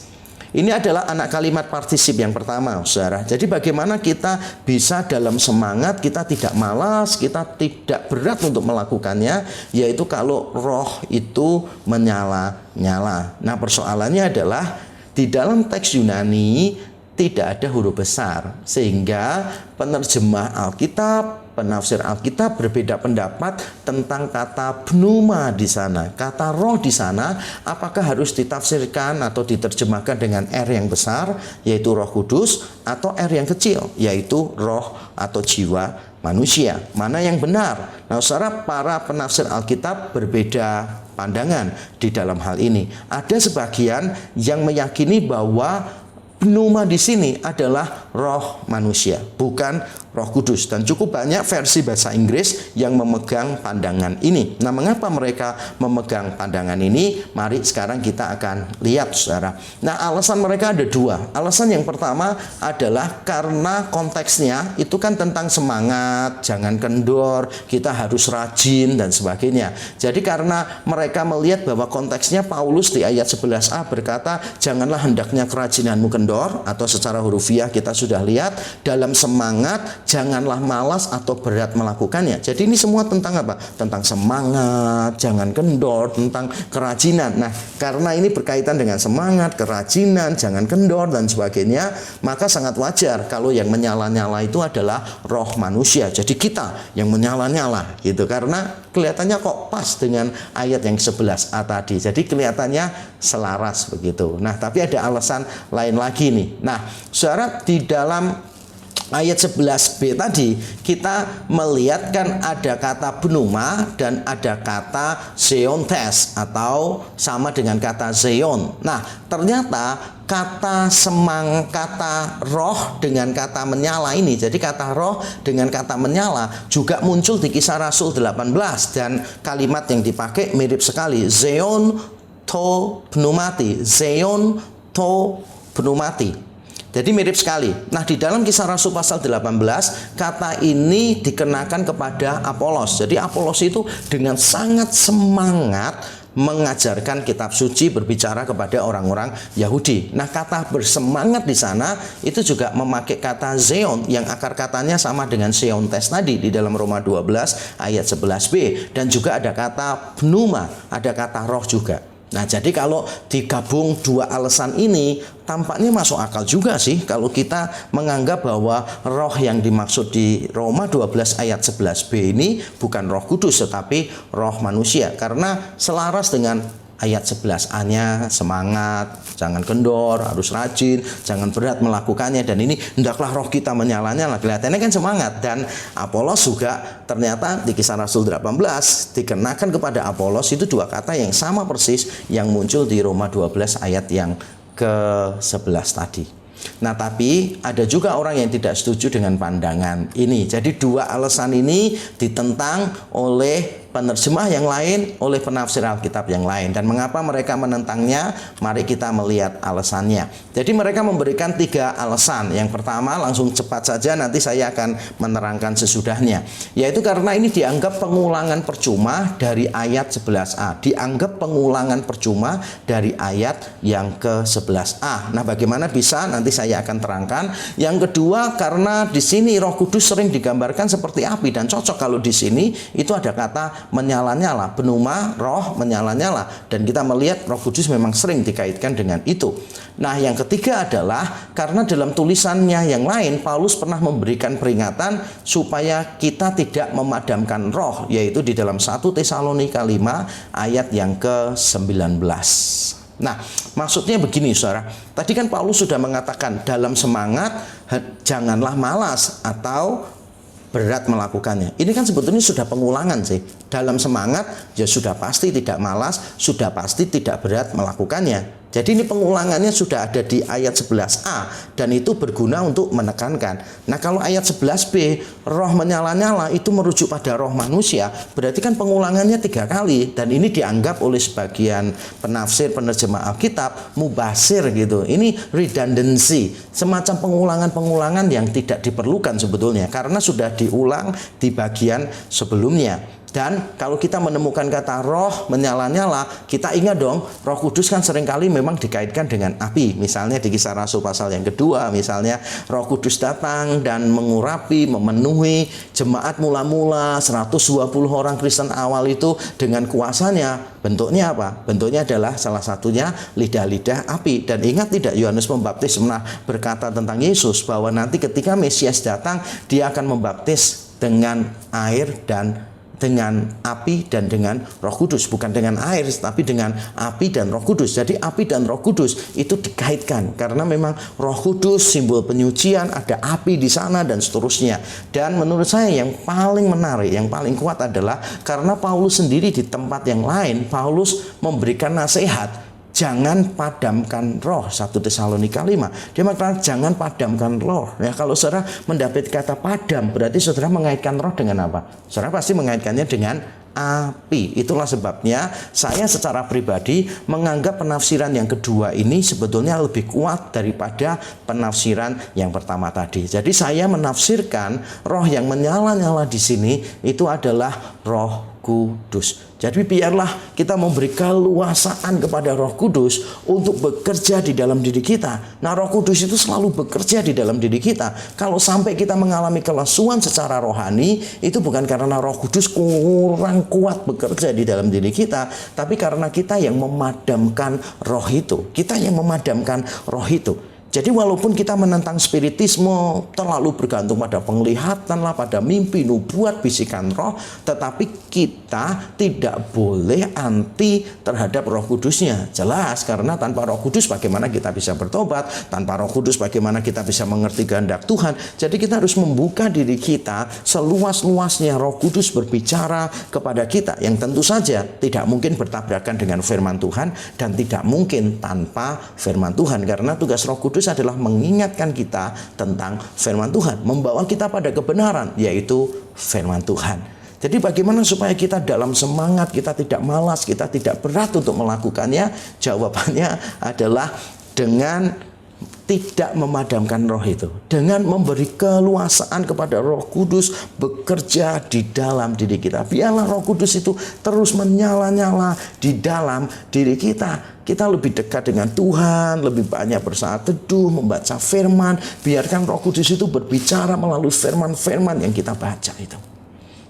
Ini adalah anak kalimat partisip yang pertama, saudara. Jadi bagaimana kita bisa dalam semangat, kita tidak malas, kita tidak berat untuk melakukannya, yaitu kalau roh itu menyala-nyala. Nah, persoalannya adalah di dalam teks Yunani tidak ada huruf besar, sehingga penerjemah Alkitab, penafsir Alkitab berbeda pendapat tentang kata pneuma di sana. Kata roh di sana apakah harus ditafsirkan atau diterjemahkan dengan R yang besar, yaitu Roh Kudus, atau R yang kecil, yaitu roh atau jiwa manusia? Mana yang benar? Nah, saudara, para penafsir Alkitab berbeda pandangan di dalam hal ini. Ada sebagian yang meyakini bahwa pneuma di sini adalah roh manusia, bukan Roh Kudus. Dan cukup banyak versi bahasa Inggris yang memegang pandangan ini. Nah, mengapa mereka memegang pandangan ini? Mari sekarang kita akan lihat, saudara. Nah, alasan mereka ada dua. Alasan yang pertama adalah karena konteksnya itu kan tentang semangat, jangan kendor, kita harus rajin dan sebagainya. Jadi karena mereka melihat bahwa konteksnya Paulus di ayat 11a berkata, janganlah hendaknya kerajinanmu kendor, atau secara hurufiah kita sudah lihat, dalam semangat, janganlah malas atau berat melakukannya. Jadi ini semua tentang apa? Tentang semangat, jangan kendor, tentang kerajinan. Nah, karena ini berkaitan dengan semangat, kerajinan, jangan kendor dan sebagainya, maka sangat wajar kalau yang menyala-nyala itu adalah roh manusia. Jadi kita yang menyala-nyala gitu, karena kelihatannya kok pas dengan ayat yang 11a tadi. Jadi kelihatannya selaras begitu. Nah, tapi ada alasan lain lagi nih. Nah, saudara, di dalam ayat 11b tadi kita melihat kan ada kata pneuma dan ada kata seiontes atau sama dengan kata zeon. Nah, ternyata kata roh dengan kata menyala ini, jadi kata roh dengan kata menyala juga muncul di Kisah Rasul 18, dan kalimat yang dipakai mirip sekali, zeon to pneumati, zeon to pneumati. Jadi mirip sekali. Nah, di dalam Kisah Rasul pasal 18, kata ini dikenakan kepada Apolos. Jadi Apolos itu dengan sangat semangat mengajarkan kitab suci, berbicara kepada orang-orang Yahudi. Nah, kata bersemangat di sana itu juga memakai kata zeon yang akar katanya sama dengan seontes tadi di dalam Roma 12 ayat 11b, dan juga ada kata pneuma, ada kata roh juga. Nah, jadi kalau digabung dua alasan ini tampaknya masuk akal juga sih kalau kita menganggap bahwa roh yang dimaksud di Roma 12 ayat 11b ini bukan Roh Kudus tetapi roh manusia, karena selaras dengan ayat 11a-nya, semangat, jangan kendor, harus rajin, jangan berat melakukannya, dan ini hendaklah roh kita menyala-nyala. Kelihatannya kan semangat, dan Apolos juga ternyata di Kisah Rasul 18 dikenakan kepada Apolos itu dua kata yang sama persis yang muncul di Roma 12 ayat yang ke-11 tadi. Nah, tapi ada juga orang yang tidak setuju dengan pandangan ini. Jadi dua alasan ini ditentang oleh penerjemah yang lain, oleh penafsir Alkitab yang lain. Dan mengapa mereka menentangnya? Mari kita melihat alasannya. Jadi mereka memberikan tiga alasan. Yang pertama, langsung cepat saja, nanti saya akan menerangkan sesudahnya. Yaitu karena ini dianggap pengulangan percuma dari ayat 11a. Dianggap pengulangan percuma dari ayat yang ke-11a. Nah, bagaimana bisa? Nanti saya akan terangkan. Yang kedua, karena di sini Roh Kudus sering digambarkan seperti api, dan cocok kalau di sini itu ada kata menyala-nyala, pneuma, roh, menyala-nyala, dan kita melihat Roh Kudus memang sering dikaitkan dengan itu. Nah, yang ketiga adalah karena dalam tulisannya yang lain Paulus pernah memberikan peringatan supaya kita tidak memadamkan roh, yaitu di dalam 1 Tesalonika 5 ayat yang ke-19. Nah, maksudnya begini saudara, tadi kan Paulus sudah mengatakan dalam semangat janganlah malas atau berat melakukannya. Ini kan sebetulnya sudah pengulangan sih. Dalam semangat ya sudah pasti tidak malas, sudah pasti tidak berat melakukannya. Jadi ini pengulangannya sudah ada di ayat 11a, dan itu berguna untuk menekankan. Nah, kalau ayat 11b, roh menyala-nyala itu merujuk pada roh manusia, berarti kan pengulangannya 3 kali, dan ini dianggap oleh sebagian penafsir penerjemah Alkitab mubasir gitu. Ini redundancy, semacam pengulangan-pengulangan yang tidak diperlukan sebetulnya karena sudah diulang di bagian sebelumnya. Dan kalau kita menemukan kata roh menyala-nyala, kita ingat dong, Roh Kudus kan seringkali memang dikaitkan dengan api. Misalnya di Kisah Rasul pasal yang kedua, misalnya Roh Kudus datang dan mengurapi, memenuhi jemaat mula-mula 120 orang Kristen awal itu dengan kuasanya. Bentuknya apa? Bentuknya adalah salah satunya lidah-lidah api. Dan ingat tidak, Yohanes Pembaptis pernah berkata tentang Yesus bahwa nanti ketika Mesias datang, dia akan membaptis dengan air dan dengan api dan dengan Roh Kudus, bukan dengan air tapi dengan api dan Roh Kudus. Jadi api dan Roh Kudus itu dikaitkan karena memang Roh Kudus simbol penyucian, ada api di sana dan seterusnya. Dan menurut saya yang paling menarik, yang paling kuat adalah karena Paulus sendiri di tempat yang lain Paulus memberikan nasihat, jangan padamkan roh. 1 Tesalonika 5. Dia mengatakan jangan padamkan roh. Ya, kalau saudara mendapat kata padam, berarti saudara mengaitkan roh dengan apa? Saudara pasti mengaitkannya dengan api. Itulah sebabnya saya secara pribadi menganggap penafsiran yang kedua ini sebetulnya lebih kuat daripada penafsiran yang pertama tadi. Jadi saya menafsirkan roh yang menyala-nyala di sini itu adalah Roh Kudus. Jadi biarlah kita memberi keluasaan kepada Roh Kudus untuk bekerja di dalam diri kita. Nah, Roh Kudus itu selalu bekerja di dalam diri kita. Kalau sampai kita mengalami kelesuan secara rohani, itu bukan karena Roh Kudus kurang kuat bekerja di dalam diri kita, tapi karena kita yang memadamkan roh itu. Kita yang memadamkan roh itu. Jadi walaupun kita menentang spiritisme, terlalu bergantung pada penglihatan lah, pada mimpi, nubuat, bisikan roh, tetapi kita tidak boleh anti terhadap Roh Kudusnya. Jelas, karena tanpa Roh Kudus bagaimana kita bisa bertobat, tanpa Roh Kudus bagaimana kita bisa mengerti kehendak Tuhan. Jadi kita harus membuka diri kita seluas-luasnya Roh Kudus berbicara kepada kita, yang tentu saja tidak mungkin bertabrakan dengan firman Tuhan dan tidak mungkin tanpa firman Tuhan, karena tugas Roh Kudus adalah mengingatkan kita tentang firman Tuhan, membawa kita pada kebenaran, yaitu firman Tuhan. Jadi bagaimana supaya kita dalam semangat, kita tidak malas, kita tidak berat untuk melakukannya? Jawabannya adalah dengan tidak memadamkan roh itu. Dengan memberi keluasaan kepada Roh Kudus bekerja di dalam diri kita. Biarlah Roh Kudus itu terus menyala-nyala di dalam diri kita. Kita lebih dekat dengan Tuhan, lebih banyak bersaat teduh, membaca firman. Biarkan Roh Kudus itu berbicara melalui firman-firman yang kita baca itu.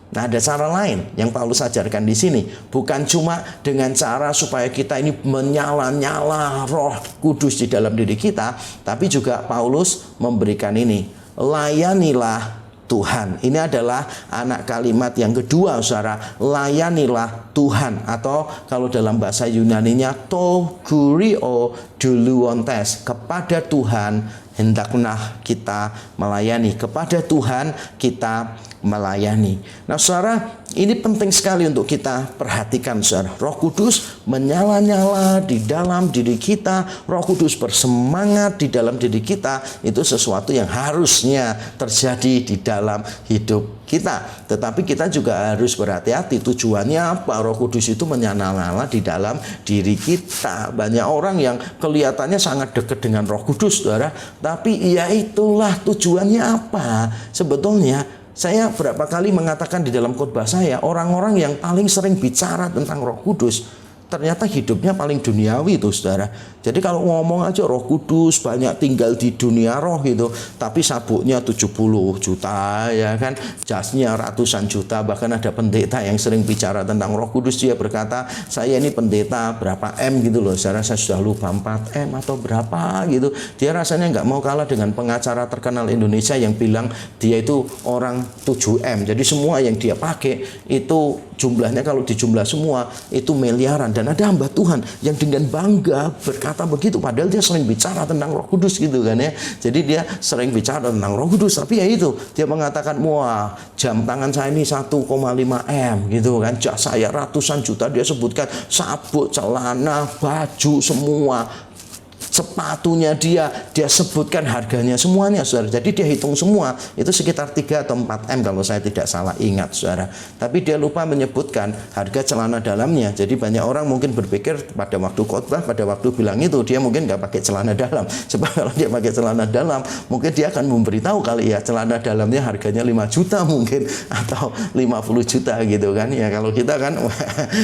Nah, ada cara lain yang Paulus ajarkan di sini, bukan cuma dengan cara supaya kita ini menyala-nyala Roh Kudus di dalam diri kita, tapi juga Paulus memberikan ini, layanilah Tuhan. Ini adalah anak kalimat yang kedua, saudara. Layanilah Tuhan, atau kalau dalam bahasa Yunaninya to kurio duluontes, kepada Tuhan hendaklah kita melayani, kepada Tuhan kita melayani. Nah, saudara, ini penting sekali untuk kita perhatikan, saudara. Roh Kudus menyala-nyala di dalam diri kita, Roh Kudus bersemangat di dalam diri kita, itu sesuatu yang harusnya terjadi di dalam hidup kita. Tetapi kita juga harus berhati-hati, tujuannya apa Roh Kudus itu menyala-nyala di dalam diri kita. Banyak orang yang kelihatannya sangat dekat dengan Roh Kudus, saudara, tapi ya itulah tujuannya apa sebetulnya. Saya berapa kali mengatakan di dalam khotbah saya, orang-orang yang paling sering bicara tentang Roh Kudus ternyata hidupnya paling duniawi itu, saudara. Jadi kalau ngomong aja Roh Kudus banyak tinggal di dunia roh gitu, tapi sabuknya 70 juta ya kan, jasnya ratusan juta. Bahkan ada pendeta yang sering bicara tentang Roh Kudus, dia berkata, saya ini pendeta berapa M gitu loh, saudara, saya sudah lupa 4 M atau berapa gitu. Dia rasanya nggak mau kalah dengan pengacara terkenal Indonesia yang bilang dia itu orang 7 M. Jadi semua yang dia pakai itu jumlahnya kalau dijumlah semua itu miliaran. Dan ada hamba Tuhan yang dengan bangga berkata begitu, padahal dia sering bicara tentang Roh Kudus gitu kan ya. Jadi dia sering bicara tentang Roh Kudus, tapi ya itu dia mengatakan, wah jam tangan saya ini 1,5 M gitu kan, jas saya ratusan juta. Dia sebutkan sabuk, celana, baju semua, sepatunya dia sebutkan harganya semuanya, saudara. Jadi dia hitung semua, itu sekitar 3 atau 4 M kalau saya tidak salah ingat, saudara. Tapi dia lupa menyebutkan harga celana dalamnya. Jadi banyak orang mungkin berpikir pada waktu khotbah, pada waktu bilang itu dia mungkin nggak pakai celana dalam. Sebab kalau dia pakai celana dalam, mungkin dia akan memberitahu kali ya, celana dalamnya harganya 5 juta mungkin, atau 50 juta gitu kan. Ya kalau kita kan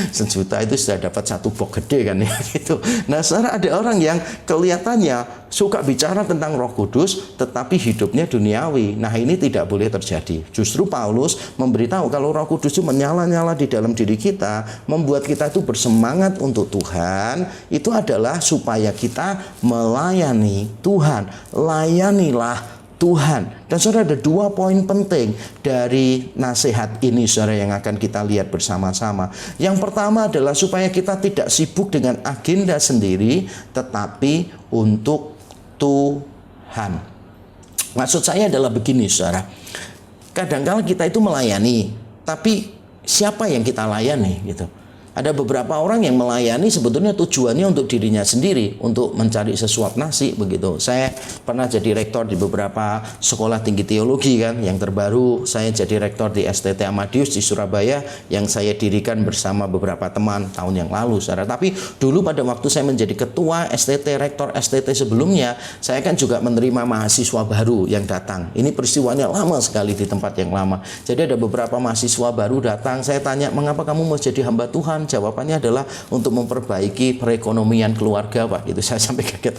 sejuta itu sudah dapat satu box gede kan ya gitu. Nah, saudara, ada orang yang kelihatannya suka bicara tentang Roh Kudus tetapi hidupnya duniawi. Nah, ini tidak boleh terjadi. Justru Paulus memberitahu kalau Roh Kudus itu menyala-nyala di dalam diri kita, membuat kita itu bersemangat untuk Tuhan, itu adalah supaya kita melayani Tuhan. Layanilah Tuhan. Dan saudara, ada 2 poin penting dari nasihat ini, saudara, yang akan kita lihat bersama-sama. Yang pertama adalah supaya kita tidak sibuk dengan agenda sendiri, tetapi untuk Tuhan. Maksud saya adalah begini, saudara. Kadang-kadang kita itu melayani, tapi siapa yang kita layani gitu. Ada beberapa orang yang melayani sebetulnya tujuannya untuk dirinya sendiri, untuk mencari sesuap nasi begitu. Saya pernah jadi rektor di beberapa sekolah tinggi teologi kan. Yang terbaru saya jadi rektor di STT Amadius di Surabaya yang saya dirikan bersama beberapa teman tahun yang lalu, saudara. Tapi dulu pada waktu saya menjadi ketua STT, rektor STT sebelumnya, saya kan juga menerima mahasiswa baru yang datang. Ini peristiwanya lama sekali di tempat yang lama. Jadi ada beberapa mahasiswa baru datang, saya tanya, mengapa kamu mau jadi hamba Tuhan? Jawabannya adalah untuk memperbaiki perekonomian keluarga, Pak. Gitu. Saya sampai kaget,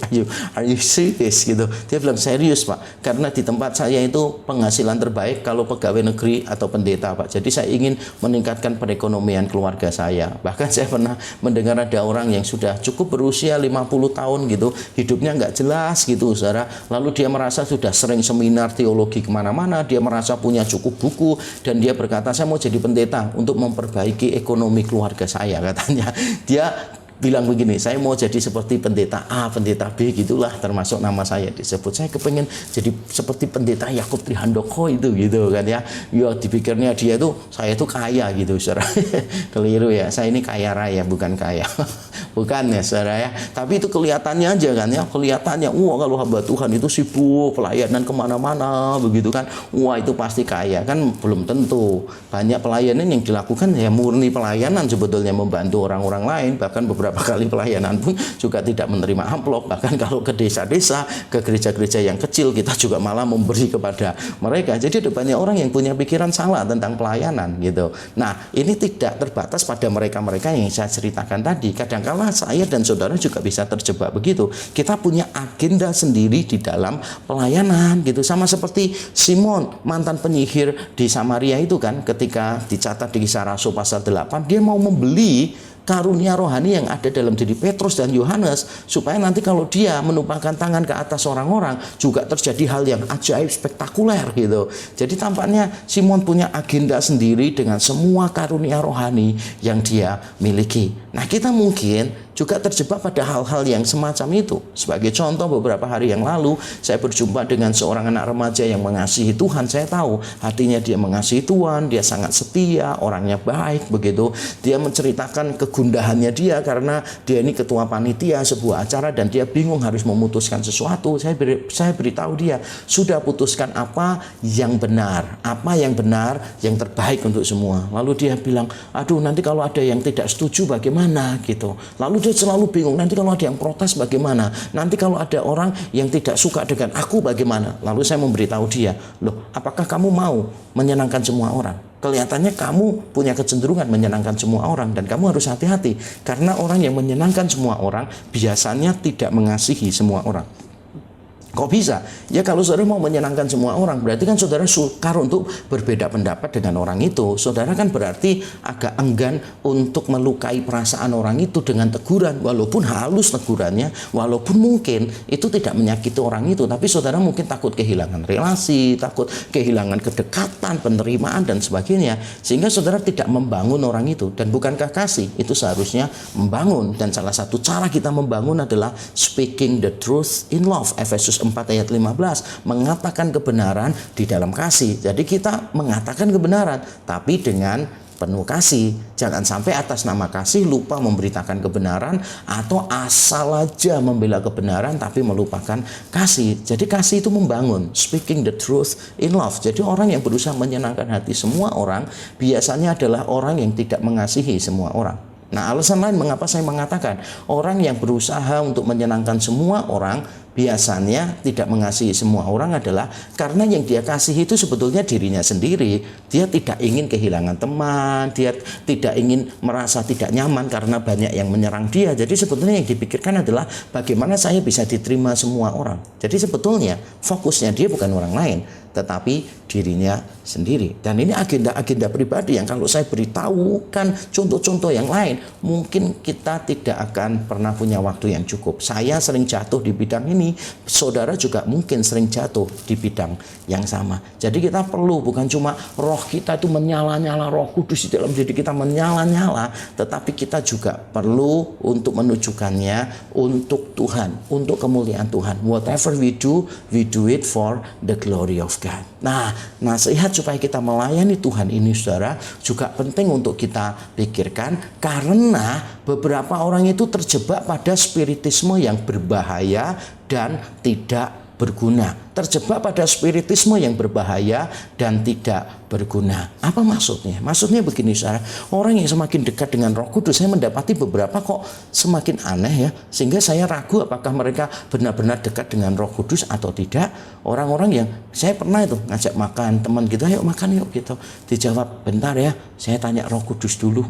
are you serious gitu. Dia bilang, serius, Pak. Karena di tempat saya itu penghasilan terbaik kalau pegawai negeri atau pendeta, Pak. Jadi saya ingin meningkatkan perekonomian keluarga saya. Bahkan saya pernah mendengar ada orang yang sudah cukup berusia 50 tahun gitu, hidupnya nggak jelas gitu, saudara. Lalu dia merasa sudah sering seminar teologi kemana-mana, dia merasa punya cukup buku, dan dia berkata, saya mau jadi pendeta untuk memperbaiki ekonomi keluarga saya, katanya. Dia bilang begini, saya mau jadi seperti pendeta A, pendeta B, gitulah, termasuk nama saya disebut. Saya kepengen jadi seperti pendeta Yakub Trihandoko itu gitu kan ya. Ya dipikirnya dia tuh, saya tuh kaya gitu, saudara. Keliru ya, saya ini kaya raya bukan kaya. Bukan ya, saudara ya. Tapi itu kelihatannya aja kan ya, kelihatannya, wah kalau hamba Tuhan itu sibuk pelayanan kemana-mana begitu kan, wah itu pasti kaya kan. Belum tentu. Banyak pelayanan yang dilakukan ya murni pelayanan sebetulnya, membantu orang-orang lain. Bahkan beberapa beberapa kali pelayanan pun juga tidak menerima amplop. Bahkan kalau ke desa-desa, ke gereja-gereja yang kecil, kita juga malah memberi kepada mereka. Jadi ada banyak orang yang punya pikiran salah tentang pelayanan gitu. Nah, ini tidak terbatas pada mereka-mereka yang saya ceritakan tadi. Kadang-kala saya dan saudara juga bisa terjebak begitu. Kita punya agenda sendiri di dalam pelayanan gitu. Sama seperti Simon, mantan penyihir di Samaria itu kan, ketika dicatat di Kisah Rasul pasal 8, dia mau membeli karunia rohani yang ada dalam diri Petrus dan Yohanes, supaya nanti kalau dia menumpangkan tangan ke atas orang-orang juga terjadi hal yang ajaib spektakuler gitu. Jadi tampaknya Simon punya agenda sendiri dengan semua karunia rohani yang dia miliki. Nah, kita mungkin juga terjebak pada hal-hal yang semacam itu. Sebagai contoh, beberapa hari yang lalu saya berjumpa dengan seorang anak remaja yang mengasihi Tuhan. Saya tahu hatinya dia mengasihi Tuhan, dia sangat setia, orangnya baik begitu. Dia menceritakan kegundahannya dia karena dia ini ketua panitia sebuah acara dan dia bingung harus memutuskan sesuatu. Saya beritahu dia, sudah putuskan apa yang benar yang terbaik untuk semua. Lalu dia bilang, aduh nanti kalau ada yang tidak setuju bagaimana gitu. Lalu dia selalu bingung, nanti kalau ada yang protes bagaimana, nanti kalau ada orang yang tidak suka dengan aku bagaimana. Lalu saya memberitahu dia, loh apakah kamu mau menyenangkan semua orang? Kelihatannya kamu punya kecenderungan menyenangkan semua orang, dan kamu harus hati-hati karena orang yang menyenangkan semua orang biasanya tidak mengasihi semua orang. Kok bisa? Ya kalau saudara mau menyenangkan semua orang, berarti kan saudara sukar untuk berbeda pendapat dengan orang itu. Saudara kan berarti agak enggan untuk melukai perasaan orang itu dengan teguran, walaupun halus tegurannya, walaupun mungkin itu tidak menyakiti orang itu, tapi saudara mungkin takut kehilangan relasi, takut kehilangan kedekatan, penerimaan dan sebagainya, sehingga saudara tidak membangun orang itu. Dan bukankah kasih itu seharusnya membangun? Dan salah satu cara kita membangun adalah speaking the truth in love. Efesus 4 ayat 15 mengatakan kebenaran di dalam kasih. Jadi kita mengatakan kebenaran tapi dengan penuh kasih. Jangan sampai atas nama kasih lupa memberitakan kebenaran, atau asal aja membela kebenaran tapi melupakan kasih. Jadi kasih itu membangun, speaking the truth in love. Jadi orang yang berusaha menyenangkan hati semua orang biasanya adalah orang yang tidak mengasihi semua orang. Nah, alasan lain mengapa saya mengatakan orang yang berusaha untuk menyenangkan semua orang biasanya tidak mengasihi semua orang adalah karena yang dia kasih itu sebetulnya dirinya sendiri. Dia tidak ingin kehilangan teman, dia tidak ingin merasa tidak nyaman karena banyak yang menyerang dia. Jadi sebetulnya yang dipikirkan adalah bagaimana saya bisa diterima semua orang. Jadi sebetulnya fokusnya dia bukan orang lain, tetapi dirinya sendiri. Dan ini agenda-agenda pribadi yang kalau saya beritahukan contoh-contoh yang lain, mungkin kita tidak akan pernah punya waktu yang cukup. Saya sering jatuh di bidang ini, saudara juga mungkin sering jatuh di bidang yang sama. Jadi kita perlu bukan cuma roh kita itu menyala-nyala, Roh Kudus di dalam diri kita menyala-nyala, tetapi kita juga perlu untuk menunjukkannya untuk Tuhan, untuk kemuliaan Tuhan. Whatever we do it for the glory of God. Nah, nasihat supaya kita melayani Tuhan ini, saudara, juga penting untuk kita pikirkan, karena beberapa orang itu terjebak pada spiritisme yang berbahaya dan tidak berguna. Terjebak pada spiritisme yang berbahaya dan tidak berguna. Apa maksudnya? Maksudnya begini, saudara. Orang yang semakin dekat dengan Roh Kudus, saya mendapati beberapa kok semakin aneh ya, sehingga saya ragu apakah mereka benar-benar dekat dengan Roh Kudus atau tidak. Orang-orang yang saya pernah itu ngajak makan teman kita, ayo makan yuk gitu. Dijawab, bentar ya, saya tanya Roh Kudus dulu.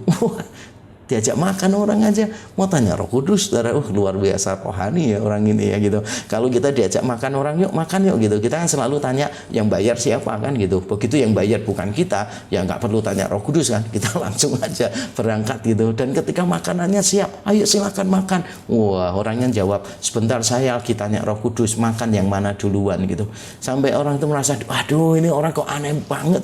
Diajak makan orang aja mau tanya Roh Kudus, saudara. Luar biasa rohani ya orang ini ya gitu. Kalau kita diajak makan orang, yuk makan yuk gitu, kita kan selalu tanya yang bayar siapa kan gitu. Begitu yang bayar bukan kita, ya nggak perlu tanya Roh Kudus kan, kita langsung aja berangkat gitu. Dan ketika makanannya siap, ayo silakan makan. Wah, orangnya jawab, sebentar saya lagi tanya Roh Kudus, makan yang mana duluan gitu. Sampai orang itu merasa, aduh ini orang kok aneh banget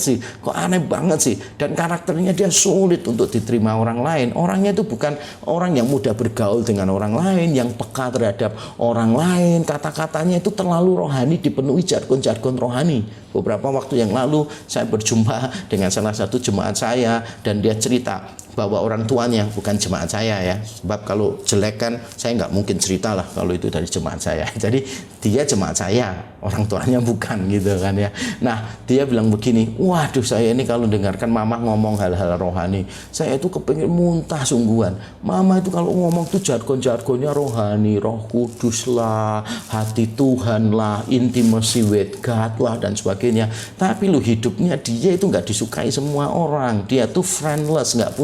sih, dan karakternya dia sulit untuk diterima orang lain. Orangnya itu bukan orang yang mudah bergaul dengan orang lain, yang peka terhadap orang lain. Kata-katanya itu terlalu rohani, dipenuhi jargon-jargon rohani. Beberapa waktu yang lalu saya berjumpa dengan salah satu jemaat saya dan dia cerita bahwa orang tuanya bukan jemaat saya ya, sebab kalau jelek kan saya nggak mungkin cerita lah kalau itu dari jemaat saya. Jadi dia jemaat saya, orang tuanya bukan gitu kan ya. Nah dia bilang begini, waduh saya ini kalau dengarkan mama ngomong hal-hal rohani, saya itu kepingin muntah sungguhan. Mama itu kalau ngomong tuh jargon-jargonnya rohani, Roh Kudus lah, hati Tuhan lah, intimacy with God lah dan sebagainya. Tapi lu hidupnya dia itu nggak disukai semua orang. Dia tuh friendless, nggak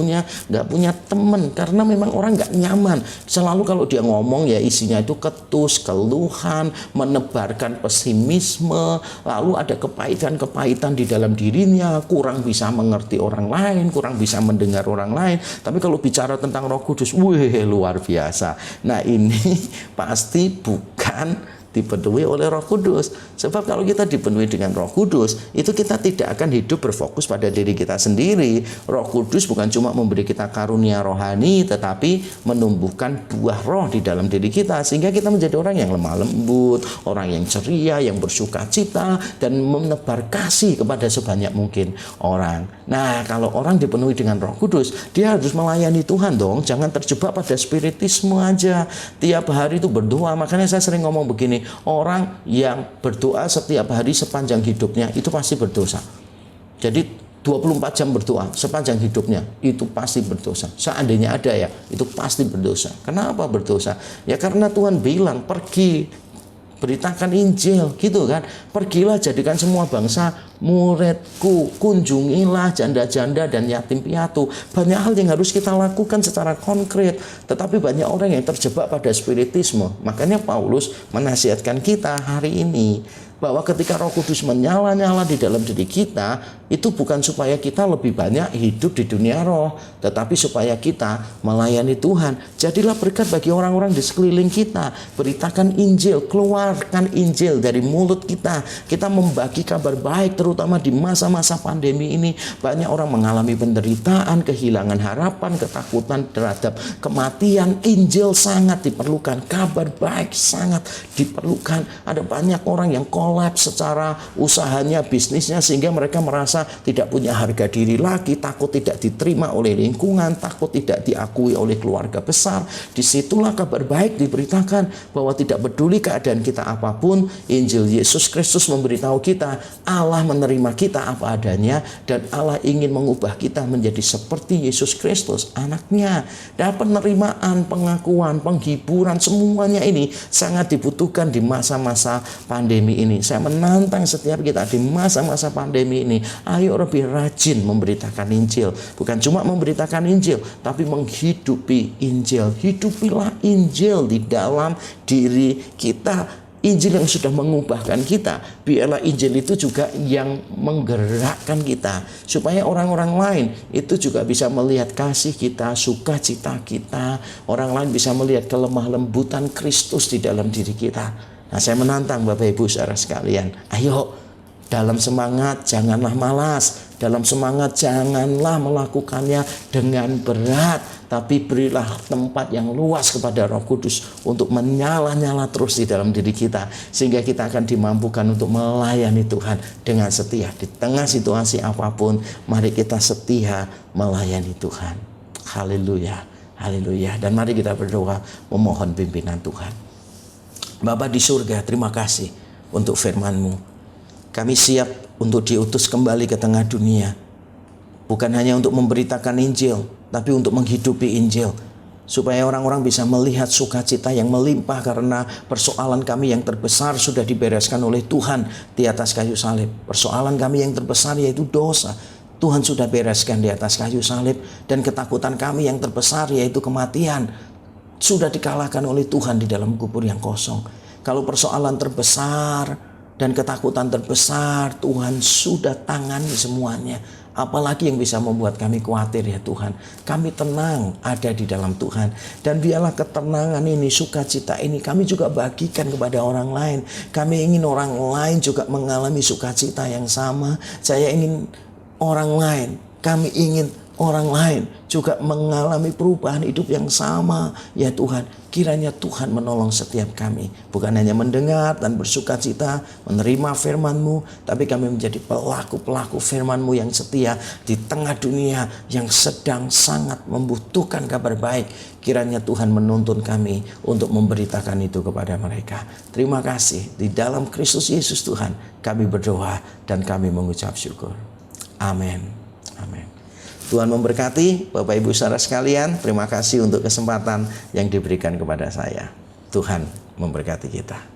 punya teman karena memang orang nggak nyaman. Selalu kalau dia ngomong ya isinya itu ketus, keluhan, menebarkan pesimisme, lalu ada kepahitan-kepahitan di dalam dirinya, kurang bisa mengerti orang lain, kurang bisa mendengar orang lain. Tapi kalau bicara tentang Roh Kudus, wih luar biasa. Nah ini pasti bukan dipenuhi oleh Roh Kudus. Sebab kalau kita dipenuhi dengan Roh Kudus, itu kita tidak akan hidup berfokus pada diri kita sendiri. Roh Kudus bukan cuma memberi kita karunia rohani, tetapi menumbuhkan buah roh di dalam diri kita, sehingga kita menjadi orang yang lemah lembut, orang yang ceria, yang bersuka cita, dan menebar kasih kepada sebanyak mungkin orang. Nah, kalau orang dipenuhi dengan Roh Kudus, dia harus melayani Tuhan dong. Jangan terjebak pada spiritisme aja. Tiap hari itu berdoa. Makanya saya sering ngomong begini, orang yang berdoa setiap hari sepanjang hidupnya itu pasti berdosa. Jadi 24 jam berdoa sepanjang hidupnya itu pasti berdosa. Seandainya ada ya, itu pasti berdosa. Kenapa berdosa? Ya karena Tuhan bilang pergi beritakan Injil gitu kan. Pergilah jadikan semua bangsa muridku, kunjungilah janda-janda dan yatim piatu. Banyak hal yang harus kita lakukan secara konkret, tetapi banyak orang yang terjebak pada spiritisme. Makanya Paulus menasihatkan kita hari ini bahwa ketika Roh Kudus menyala-nyala di dalam diri kita, itu bukan supaya kita lebih banyak hidup di dunia roh, tetapi supaya kita melayani Tuhan. Jadilah berkat bagi orang-orang di sekeliling kita. Beritakan Injil, keluarkan Injil dari mulut kita. Kita membagi kabar baik, terutama di masa-masa pandemi ini. Banyak orang mengalami penderitaan, kehilangan harapan, ketakutan terhadap kematian. Injil sangat diperlukan, kabar baik sangat diperlukan. Ada banyak orang yang kolaps secara usahanya, bisnisnya, sehingga mereka merasa tidak punya harga diri lagi, takut tidak diterima oleh lingkungan, takut tidak diakui oleh keluarga besar. Disitulah kabar baik diberitakan bahwa tidak peduli keadaan kita apapun, Injil Yesus Kristus memberitahu kita Allah menerima kita apa adanya, dan Allah ingin mengubah kita menjadi seperti Yesus Kristus, anaknya. Dan penerimaan, pengakuan, penghiburan, semuanya ini sangat dibutuhkan di masa-masa pandemi ini. Saya menantang setiap kita di masa-masa pandemi ini, ayo lebih rajin memberitakan Injil. Bukan cuma memberitakan Injil, tapi menghidupi Injil. Hidupilah Injil di dalam diri kita. Injil yang sudah mengubahkan kita, biarlah Injil itu juga yang menggerakkan kita, supaya orang-orang lain itu juga bisa melihat kasih kita, sukacita kita. Orang lain bisa melihat kelemah lembutan Kristus di dalam diri kita. Nah, saya menantang Bapak Ibu saudara sekalian, ayo dalam semangat janganlah malas, dalam semangat janganlah melakukannya dengan berat, tapi berilah tempat yang luas kepada Roh Kudus untuk menyala-nyala terus di dalam diri kita, sehingga kita akan dimampukan untuk melayani Tuhan dengan setia. Di tengah situasi apapun, mari kita setia melayani Tuhan. Haleluya, haleluya. Dan mari kita berdoa memohon pimpinan Tuhan. Bapa di surga, terima kasih untuk firman-Mu. Kami siap untuk diutus kembali ke tengah dunia. Bukan hanya untuk memberitakan Injil, tapi untuk menghidupi Injil. Supaya orang-orang bisa melihat sukacita yang melimpah karena persoalan kami yang terbesar sudah dibereskan oleh Tuhan di atas kayu salib. Persoalan kami yang terbesar yaitu dosa, Tuhan sudah bereskan di atas kayu salib. Dan ketakutan kami yang terbesar yaitu kematian sudah dikalahkan oleh Tuhan di dalam kubur yang kosong. Kalau persoalan terbesar dan ketakutan terbesar, Tuhan sudah tangani semuanya. Apalagi yang bisa membuat kami khawatir ya Tuhan. Kami tenang ada di dalam Tuhan. Dan biarlah ketenangan ini, sukacita ini kami juga bagikan kepada orang lain. Kami ingin orang lain juga mengalami sukacita yang sama. Saya ingin orang lain, kami ingin orang lain juga mengalami perubahan hidup yang sama. Ya Tuhan, kiranya Tuhan menolong setiap kami. Bukan hanya mendengar dan bersuka cita, menerima firman-Mu, tapi kami menjadi pelaku-pelaku firman-Mu yang setia di tengah dunia yang sedang sangat membutuhkan kabar baik. Kiranya Tuhan menuntun kami untuk memberitakan itu kepada mereka. Terima kasih. Di dalam Kristus Yesus Tuhan, kami berdoa dan kami mengucap syukur. Amin. Amin. Tuhan memberkati Bapak Ibu saudara sekalian. Terima kasih untuk kesempatan yang diberikan kepada saya. Tuhan memberkati kita.